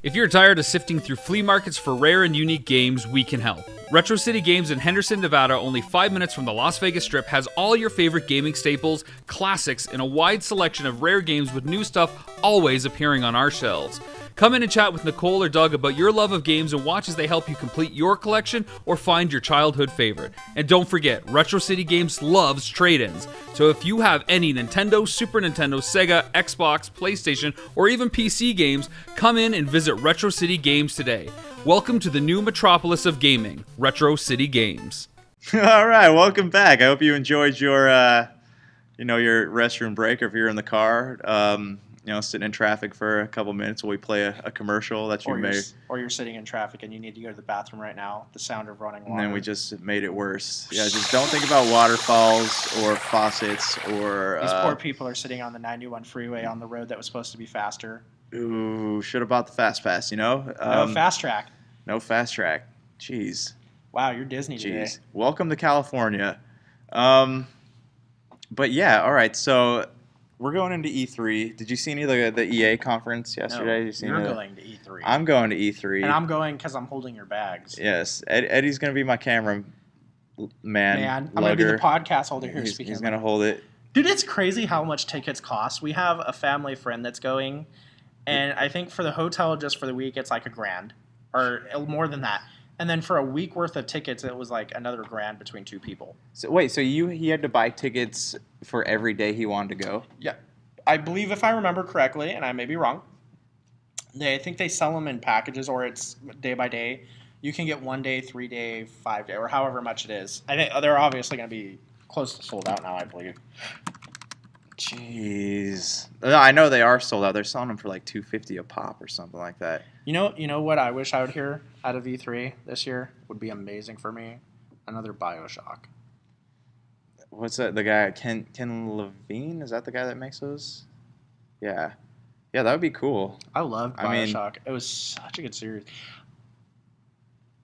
If you're tired of sifting through flea markets for rare and unique games, we can help. Retro City Games in Henderson, Nevada, only 5 minutes from the Las Vegas Strip, has all your favorite gaming staples, classics, and a wide selection of rare games with new stuff always appearing on our shelves. Come in and chat with Nicole or Doug about your love of games and watch as they help you complete your collection or find your childhood favorite. And don't forget, Retro City Games loves trade-ins. So if you have any Nintendo, Super Nintendo, Sega, Xbox, PlayStation, or even PC games, come in and visit Retro City Games today. Welcome to the new metropolis of gaming, Retro City Games. All right, welcome back. I hope you enjoyed your, your restroom break, or if you're in the car, sitting in traffic for a couple minutes while we play a commercial that you made. Or you're sitting in traffic and you need to go to the bathroom right now. The sound of running water. And then we just made it worse. Yeah, just don't think about waterfalls or faucets or... These poor people are sitting on the 91 freeway on the road that was supposed to be faster. Ooh, should have bought the Fast Pass, No fast track. No fast track. Jeez. Wow, you're Disney today. Welcome to California. But yeah, all right, so... We're going into E3. Did you see any of the EA conference yesterday? No, you're going to E3. I'm going to E3. And I'm going because I'm holding your bags. Yes. Eddie's going to be my camera man. I'm going to be the podcast holder here. He's going to hold it. Dude, it's crazy how much tickets cost. We have a family friend that's going, and I think for the hotel just for the week, it's like $1,000 or more than that. And then for a week worth of tickets, it was like another $1,000 between two people. So wait, so he had to buy tickets for every day he wanted to go? Yeah. I believe, if I remember correctly, and I may be wrong, I think they sell them in packages, or it's day by day. You can get 1 day, 3 day, 5 day, or however much it is. I think they're obviously going to be close to sold out now, I believe. Jeez. I know they are sold out. They're selling them for like $250 a pop or something like that. You know what I wish I would hear out of E3 this year would be amazing for me? Another BioShock. What's that? The guy Ken Levine? Is that the guy that makes those? Yeah, that would be cool. I loved BioShock. It was such a good series.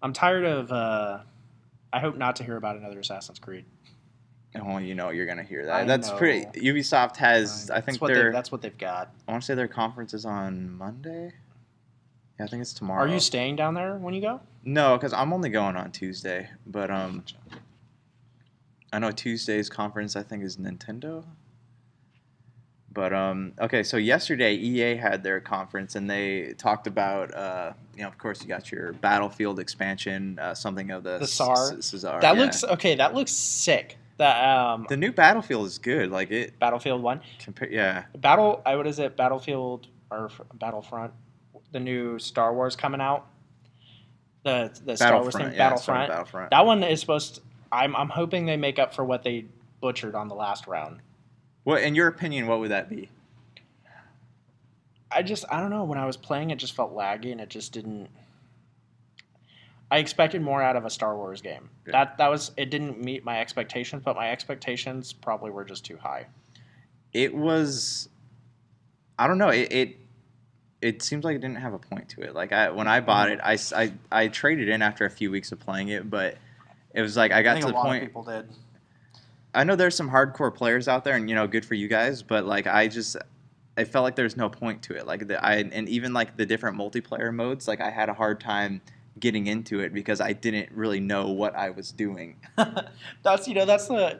I'm tired of. I hope not to hear about another Assassin's Creed. Oh, you're gonna hear that. That's pretty. Ubisoft has. I think that's what they've got. I want to say their conference is on Monday. Yeah, I think it's tomorrow. Are you staying down there when you go? No, because I'm only going on Tuesday. But I know Tuesday's conference I think is Nintendo. But okay, so yesterday EA had their conference and they talked about of course you got your Battlefield expansion, something of the SAR. That looks sick. The new Battlefield is good. Like it. Battlefield 1. What is it? Battlefield or Battlefront? The new Star Wars coming out. The Star Wars thing, Battlefront. That one is supposed to, I'm hoping they make up for what they butchered on the last round. Well, in your opinion, what would that be? I don't know. When I was playing, it just felt laggy, and it just didn't. I expected more out of a Star Wars game. Yeah. It didn't meet my expectations, but my expectations probably were just too high. It was. I don't know. It seems like it didn't have a point to it. Like when I bought it, I traded in after a few weeks of playing it, but it was like I got to the point. A lot of people did. I know there's some hardcore players out there, and good for you guys, but like I felt like there's no point to it. Like and even like the different multiplayer modes, like I had a hard time getting into it because I didn't really know what I was doing.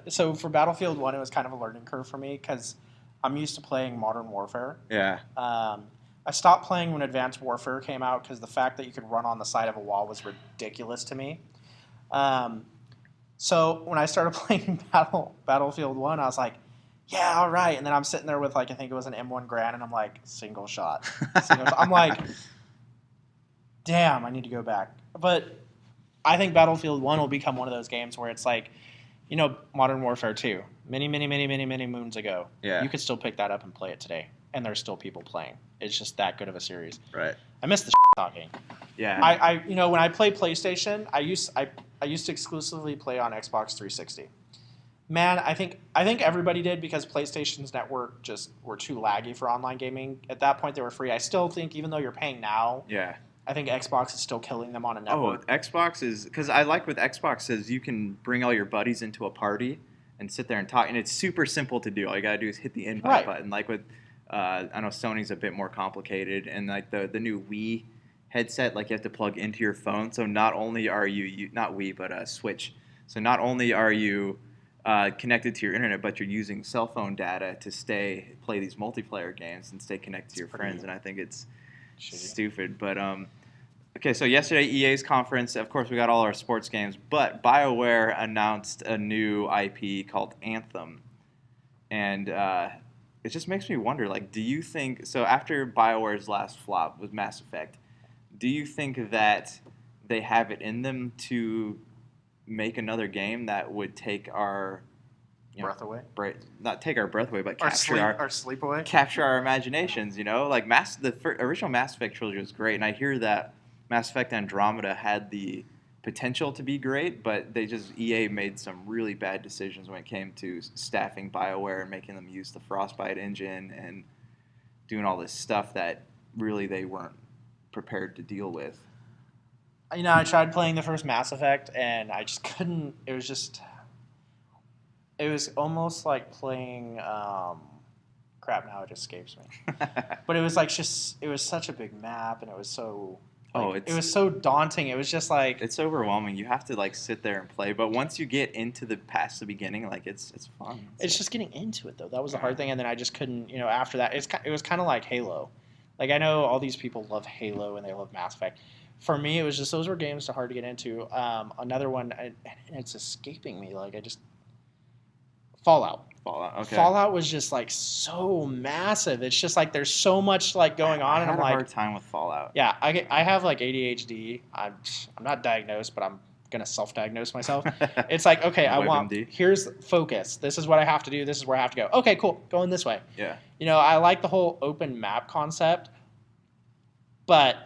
So for Battlefield 1, it was kind of a learning curve for me because I'm used to playing Modern Warfare. Yeah. I stopped playing when Advanced Warfare came out because the fact that you could run on the side of a wall was ridiculous to me. So when I started playing Battlefield 1, I was like, yeah, all right. And then I'm sitting there with like, I think it was an M1 Garand, and I'm like, single shot. I'm like, damn, I need to go back. But I think Battlefield 1 will become one of those games where it's like, Modern Warfare 2, many moons ago. Yeah. You could still pick that up and play it today. And there's still people playing. It's just that good of a series. Right. I miss the talking. Yeah. I when I play PlayStation, I used to exclusively play on Xbox 360. Man, I think everybody did because PlayStation's network just were too laggy for online gaming. At that point, they were free. I still think, even though you're paying now, yeah, I think Xbox is still killing them on a network. Oh, Xbox is because I like with Xbox is you can bring all your buddies into a party and sit there and talk, and it's super simple to do. All you gotta do is hit the invite button. Like with I know Sony's a bit more complicated, and like the new Wii headset like you have to plug into your phone. So not only are you not Wii but Switch. So not only are you connected to your internet, but you're using cell phone data to play these multiplayer games and stay connected to your friends. And I think it's stupid. But okay, so yesterday EA's conference. Of course, we got all our sports games, but BioWare announced a new IP called Anthem, and it just makes me wonder. Like, do you think so? After BioWare's last flop with Mass Effect, do you think that they have it in them to make another game that would take our breath away? Not take our breath away, but Our capture our sleep away? capture our imaginations. Like the original Mass Effect trilogy was great, and I hear that Mass Effect Andromeda had the potential to be great, but EA made some really bad decisions when it came to staffing BioWare and making them use the Frostbite engine and doing all this stuff that really they weren't prepared to deal with. I tried playing the first Mass Effect, and I just couldn't. It was almost like playing. Crap! Now it escapes me. But it was it was such a big map, and it was so. It was so daunting. It was just like it's overwhelming. You have to sit there and play. But once you get into past the beginning, it's fun. It's just getting into it though. That was the hard thing, and then I just couldn't. After that, it was kind of like Halo. Like I know all these people love Halo and they love Mass Effect. For me, it was just those were games that are hard to get into. Another one, and it's escaping me. Fallout. Okay. Fallout was just so massive. It's just there's so much going on, and I'm a hard time with Fallout. Yeah, I have ADHD. I'm not diagnosed, but I'm gonna self-diagnose myself. It's okay, here's focus. This is what I have to do. This is where I have to go. Okay, cool. Going this way. Yeah. I like the whole open map concept, but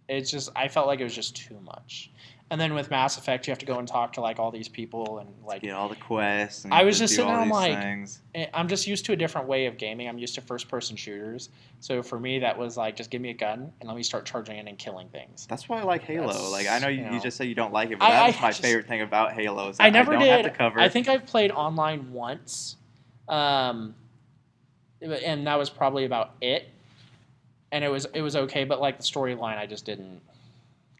it's just I felt like it was just too much. And then with Mass Effect, you have to go and talk to all these people and get all the quests. And I was just sitting there, things. I'm just used to a different way of gaming. I'm used to first-person shooters. So for me, that was just give me a gun and let me start charging in and killing things. That's why I like Halo. I know you just say you don't like it, but that's my favorite thing about Halo. Is that I never don't did. Have to cover. I think I've played online once, and that was probably about it. And it was okay, but the storyline, I just didn't.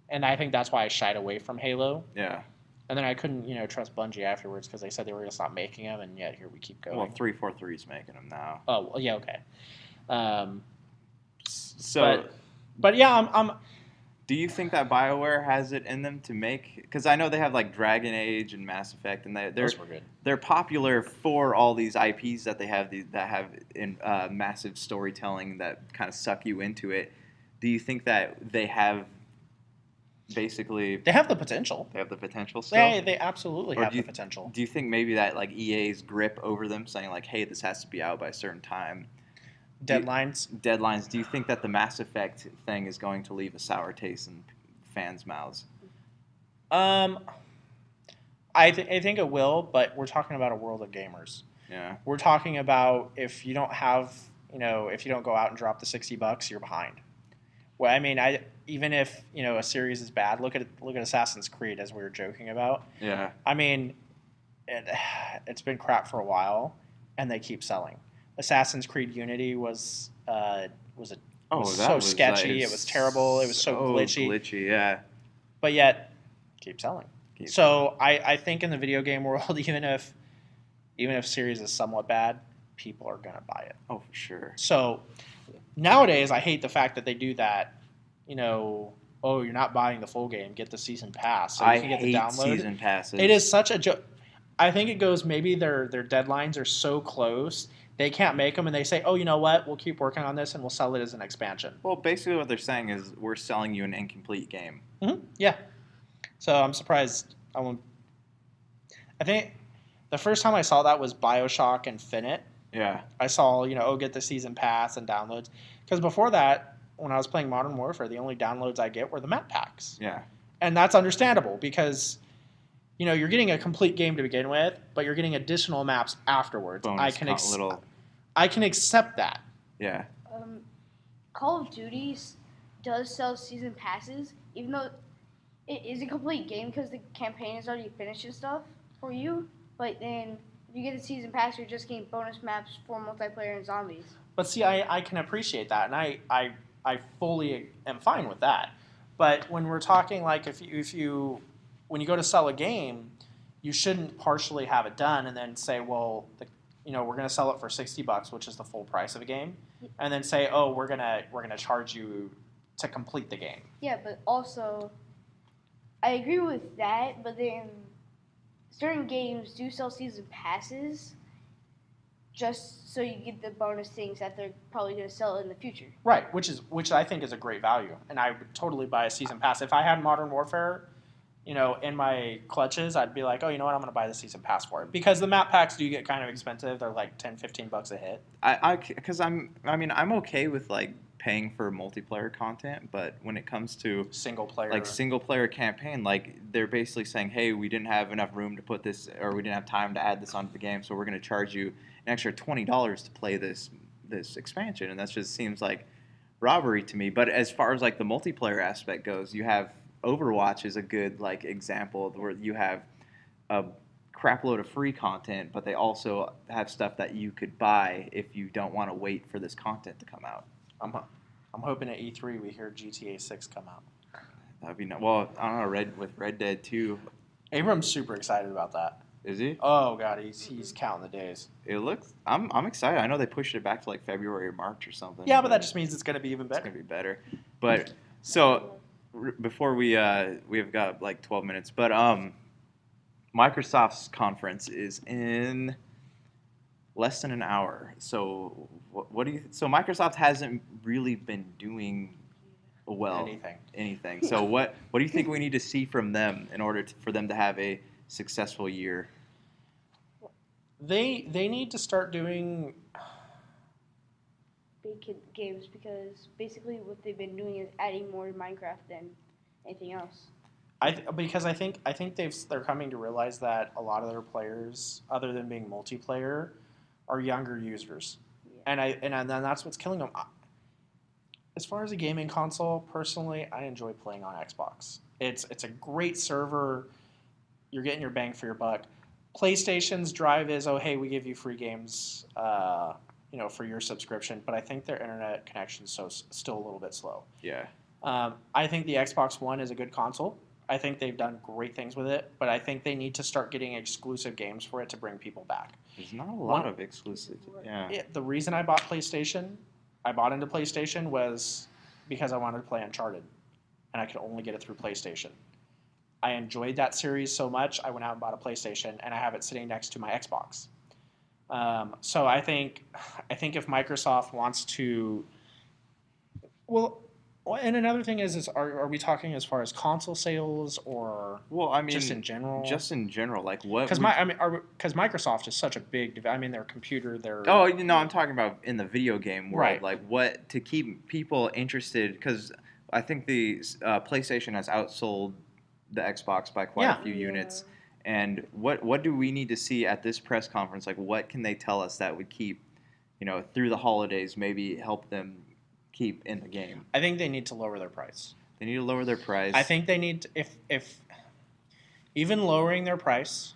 And I think that's why I shied away from Halo. Yeah. And then I couldn't, trust Bungie afterwards because they said they were going to stop making them, and yet here we keep going. Well, 343 is making them now. Oh, well, yeah, okay. But yeah, I'm. Do you think that BioWare has it in them to make? Because I know they have Dragon Age and Mass Effect, and those were good. They're popular for all these IPs that they have that have in massive storytelling that kind of suck you into it. Do you think that they have? Basically, they have the potential. They have the potential still? They absolutely have the potential. Do you think maybe that EA's grip over them saying hey, this has to be out by a certain time? Deadlines. Do you think that the Mass Effect thing is going to leave a sour taste in fans' mouths? I think it will, but we're talking about a world of gamers. Yeah. We're talking about if you don't have, if you don't go out and drop the $60, you're behind. Well, I mean, even if a series is bad, look at Assassin's Creed, as we were joking about. Yeah. I mean, it's been crap for a while, and they keep selling. Assassin's Creed Unity was so sketchy. It was terrible. It was so glitchy. Glitchy, yeah. But yet, keep selling. I think in the video game world, even if series is somewhat bad, people are gonna buy it. Oh, for sure. So. Nowadays, I hate the fact that they do that. You're not buying the full game. Get the season pass so you can get the download. Season passes. It is such a joke. I think it goes maybe their deadlines are so close they can't make them, and they say, "Oh, you know what? We'll keep working on this and we'll sell it as an expansion." Well, basically, what they're saying is we're selling you an incomplete game. Mm-hmm. Yeah. So I'm surprised. I think the first time I saw that was BioShock Infinite. Yeah. I saw, get the season pass and downloads. Because before that, when I was playing Modern Warfare, the only downloads I get were the map packs. Yeah. And that's understandable because, you're getting a complete game to begin with, but you're getting additional maps afterwards. I can accept that. Yeah. Call of Duty does sell season passes, even though it is a complete game because the campaign is already finished and stuff for you. But then if you get the season pass, you're just getting bonus maps for multiplayer and zombies. But see, I can appreciate that, and I fully am fine with that. But when we're talking like when you go to sell a game, you shouldn't partially have it done and then say, well, we're going to sell it for $60, which is the full price of a game, and then say, oh, we're gonna charge you to complete the game. Yeah, but also, I agree with that. But then, certain games do sell season passes, just so you get the bonus things that they're probably going to sell in the future. Right, which I think is a great value, and I would totally buy a season pass if I had Modern Warfare. In my clutches, I'd be like, oh, you know what, I'm going to buy the season pass for it. Because the map packs do get kind of expensive. They're like $10-15 a hit. I'm okay with like paying for multiplayer content, but when it comes to single player campaign, like they're basically saying, hey, we didn't have enough room to put this, or we didn't have time to add this onto the game, so we're going to charge you an extra $20 to play this expansion, and that just seems like robbery to me. But as far as like the multiplayer aspect goes, you have Overwatch is a good like example where you have a crap load of free content, but they also have stuff that you could buy if you don't want to wait for this content to come out. I'm hoping at E3 we hear GTA 6 come out. That'd be well, I don't know. With Red Dead 2. Abram's super excited about that. Is he? Oh god, he's counting the days. It looks. I'm excited. I know they pushed it back to like February or March or something. Yeah, but that just means it's going to be even better. It's going to be better. But so. Before we have got like 12 minutes, but Microsoft's conference is in less than an hour. So what do you? So Microsoft hasn't really been doing well anything. So what do you think we need to see from them in order for them to have a successful year? They need to start doing big games, because basically what they've been doing is adding more to Minecraft than anything else. Because I think they're coming to realize that a lot of their players, other than being multiplayer, are younger users, and that's what's killing them. As far as a gaming console, personally, I enjoy playing on Xbox. It's a great server. You're getting your bang for your buck. PlayStation's drive is, oh hey, we give you free games. For your subscription, but I think their internet connection is still a little bit slow. Yeah. I think the Xbox One is a good console. I think they've done great things with it, but I think they need to start getting exclusive games for it to bring people back. There's not a lot of exclusives. Yeah. The reason I bought into PlayStation was because I wanted to play Uncharted, and I could only get it through PlayStation. I enjoyed that series so much, I went out and bought a PlayStation, and I have it sitting next to my Xbox. So I think if Microsoft wants to, and another thing is are we talking as far as console sales or just in general? Just in general, like what? Because Microsoft is such a big. Their computer, their. Oh no, I'm talking about in the video game world, right. Like what to keep people interested, because I think the PlayStation has outsold the Xbox by quite a few units. And what do we need to see at this press conference? Like, what can they tell us that would keep, through the holidays, maybe help them keep in the game? I think they need to lower their price. They need to lower their price. I think they need to, if even lowering their price,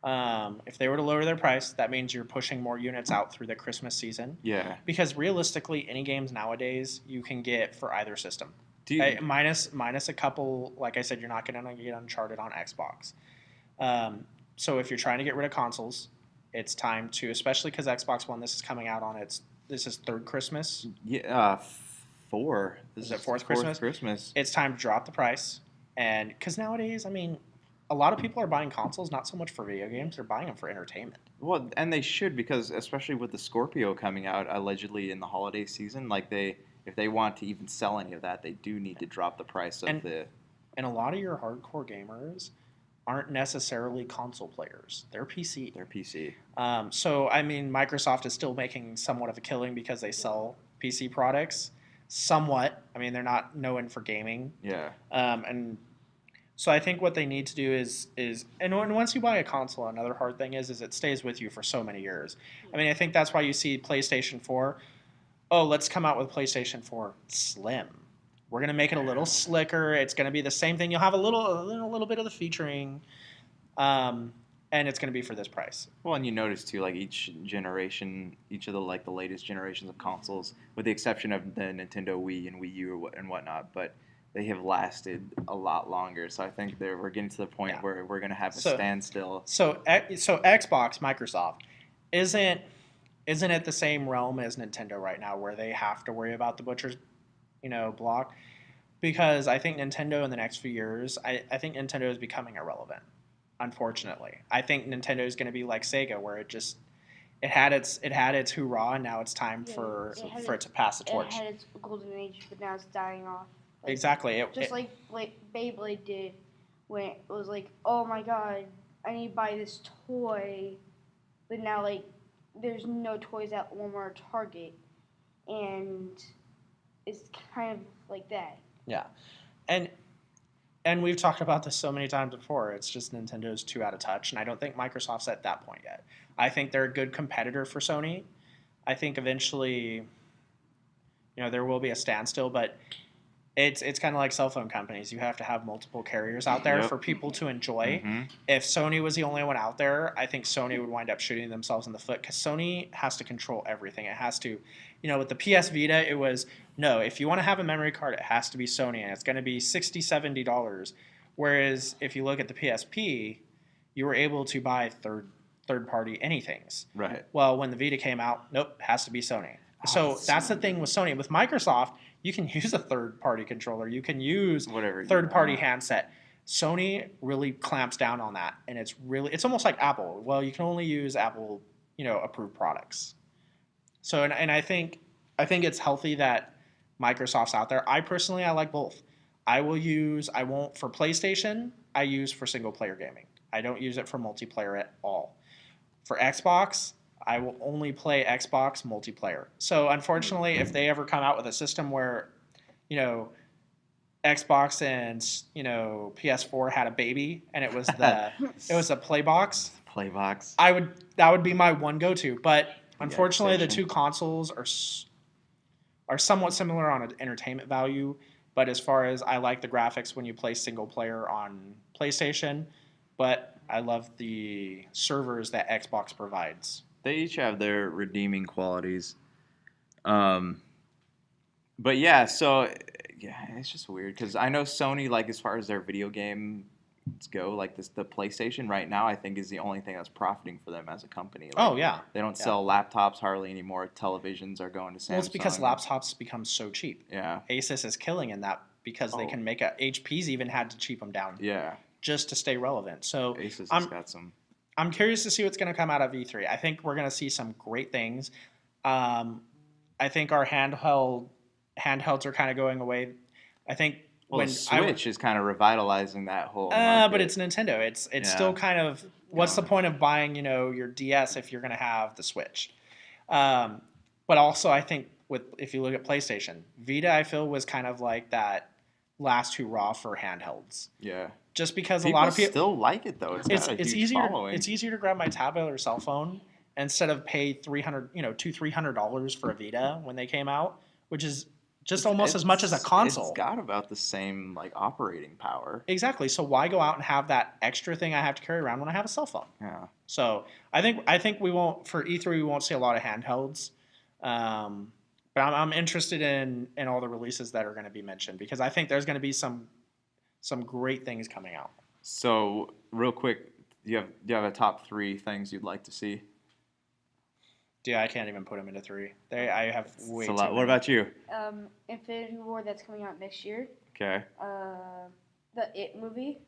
if they were to lower their price, that means you're pushing more units out through the Christmas season. Yeah. Because realistically, any games nowadays you can get for either system. Minus a couple, like I said, you're not going to get Uncharted on Xbox. So if you're trying to get rid of consoles, it's time to, especially because Xbox One, this is coming out on this is third Christmas. Yeah, 4. This is it fourth Christmas? It's time to drop the price. And because nowadays, a lot of people are buying consoles not so much for video games, they're buying them for entertainment. Well, and they should, because especially with the Scorpio coming out allegedly in the holiday season, like if they want to even sell any of that, they do need to drop the price of the... And a lot of your hardcore gamers aren't necessarily console players. They're PC. So, Microsoft is still making somewhat of a killing because they sell PC products. Somewhat. They're not known for gaming. Yeah. And so I think what they need to do is once you buy a console, another hard thing is it stays with you for so many years. I think that's why you see PlayStation 4. Oh, let's come out with PlayStation 4 Slim. We're going to make it a little slicker. It's going to be the same thing. You'll have a little bit of the featuring. And and it's going to be for this price. Well, and you notice too, like each generation, each of the like the latest generations of consoles, with the exception of the Nintendo Wii and Wii U and whatnot, but they have lasted a lot longer. So I think we're getting to the point where we're going to have a standstill. So Xbox, Microsoft, isn't it the same realm as Nintendo right now, where they have to worry about the butcher's, block? Because I think Nintendo in the next few years, I think Nintendo is becoming irrelevant. Unfortunately, I think Nintendo is going to be like Sega, where it had its hoorah, and now it's time for it to pass the torch. It had its golden age, but now it's dying off. Like, exactly. Like Beyblade did, when it was like, oh my god, I need to buy this toy, but now like there's no toys at Walmart or Target, and it's kind of like that. Yeah, and we've talked about this so many times before. It's just Nintendo's too out of touch, and I don't think Microsoft's at that point yet. I think they're a good competitor for Sony. I think eventually, there will be a standstill, but it's kind of like cell phone companies. You have to have multiple carriers out there for people to enjoy. Mm-hmm. If Sony was the only one out there, I think Sony would wind up shooting themselves in the foot, because Sony has to control everything. It has to, with the PS Vita, it was, no, if you want to have a memory card, it has to be Sony, and it's going to be $60, $70. Whereas if you look at the PSP, you were able to buy third-party anythings. Right. Well, when the Vita came out, nope, it has to be Sony. So that's the thing with Sony. With Microsoft, you can use a third-party controller. You can use whatever third-party handset. Sony really clamps down on that, and it's almost like Apple. Well, you can only use Apple, approved products. So, and I think it's healthy that Microsoft's out there. I like both. For PlayStation, I use for single-player gaming. I don't use it for multiplayer at all. For Xbox, I will only play Xbox multiplayer. So unfortunately, if they ever come out with a system where, Xbox and PS4 had a baby and it was a Playbox. That would be my one go-to. But unfortunately, the two consoles are somewhat similar on an entertainment value. But as far as I like the graphics when you play single player on PlayStation, but I love the servers that Xbox provides. They each have their redeeming qualities. But yeah, so it's just weird because I know Sony, like as far as their video games go, like the PlayStation right now, I think is the only thing that's profiting for them as a company. Like, they don't sell laptops hardly anymore. Televisions are going to Samsung. Well, it's because laptops become so cheap. Yeah, Asus is killing in that because they can make HP's even had to cheap them down. Yeah, just to stay relevant. So Asus has got some. I'm curious to see what's going to come out of E3. I think we're going to see some great things. I think our handhelds are kind of going away. I think the Switch is kind of revitalizing that whole market. But it's Nintendo. It's still kind of what's the point of buying your DS if you're going to have the Switch? But also I think if you look at PlayStation, Vita I feel was kind of like that last hurrah for handhelds. Yeah. Just because a lot of people still like it though. It's easier. Following. It's easier to grab my tablet or cell phone instead of pay $300 for a Vita when they came out, which is just almost as much as a console. It's got about the same operating power. Exactly. So why go out and have that extra thing I have to carry around when I have a cell phone? Yeah. So I think we won't for E3 we won't see a lot of handhelds. But I'm interested in all the releases that are going to be mentioned because I think there's going to be some great things coming out. So real quick, do you have a top 3 things you'd like to see? Yeah, I can't even put them into 3. I have way too many. What about you? Infinity War that's coming out next year. Okay. The It movie,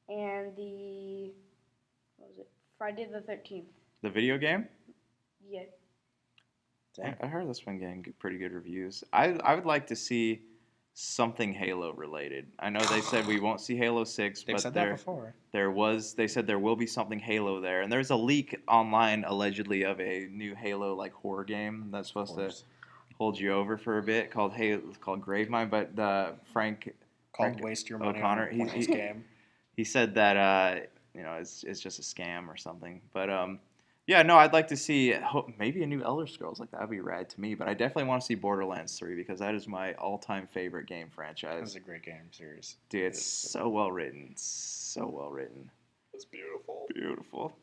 and Friday the 13th. The video game? Yeah. I heard this one getting pretty good reviews. I would like to see something Halo related. I know they said we won't see Halo 6, They've but said that before. They said there will be something Halo there. And there's a leak online allegedly of a new Halo horror game that's supposed to hold you over for a bit called Gravemind, but Frank Waste Your Money O'Connor, on a pointless game. He said that it's just a scam or something. But yeah, no, I'd like to see maybe a new Elder Scrolls. That would be rad to me. But I definitely want to see Borderlands 3 because that is my all-time favorite game franchise. It's a great game series. Dude, it's so well written. So well written. That's beautiful. Beautiful.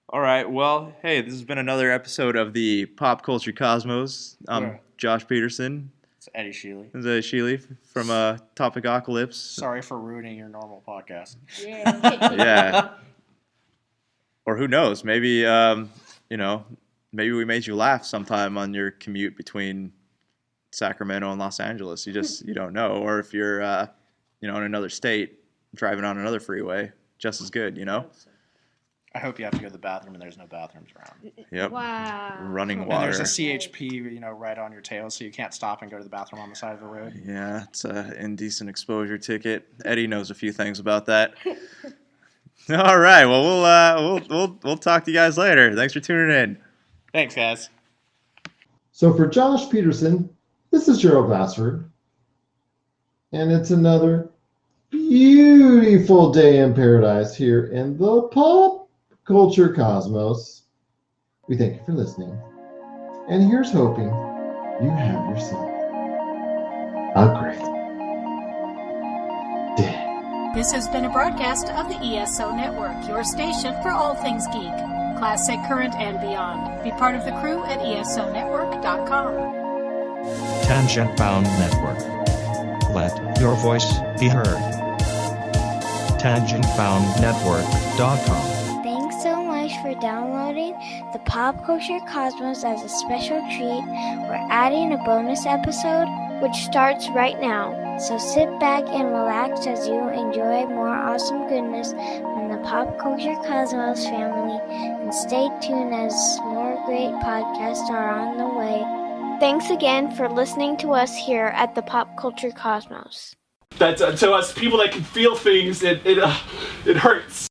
All right. Well, hey, this has been another episode of the Pop Culture Cosmos. I'm Josh Peterson. It's Eddie Sheely. This is Eddie Sheely from Topicocalypse. Sorry for ruining your normal podcast. Yeah. Yeah. Or who knows? Maybe maybe we made you laugh sometime on your commute between Sacramento and Los Angeles. You don't know. Or if you're in another state driving on another freeway, just as good, I hope you have to go to the bathroom and there's no bathrooms around. Yep. Wow. Running And water. there's a CHP, right on your tail, so you can't stop and go to the bathroom on the side of the road. Yeah, it's an indecent exposure ticket. Eddie knows a few things about that. All right. Well, we'll talk to you guys later. Thanks for tuning in. Thanks, guys. So for Josh Peterson, this is Gerald Glassford. And it's another beautiful day in paradise here in the Pop Culture Cosmos. We thank you for listening. And here's hoping you have yourself a great day. This has been a broadcast of the ESO Network, your station for all things geek, classic, current, and beyond. Be part of the crew at ESONetwork.com. Tangent Bound Network. Let your voice be heard. TangentBoundNetwork.com. Thanks so much for downloading the Pop Culture Cosmos as a special treat. We're adding a bonus episode, which starts right now. So sit back and relax as you enjoy more awesome goodness from the Pop Culture Cosmos family. And stay tuned as more great podcasts are on the way. Thanks again for listening to us here at the Pop Culture Cosmos. That's to us people that can feel things. It hurts.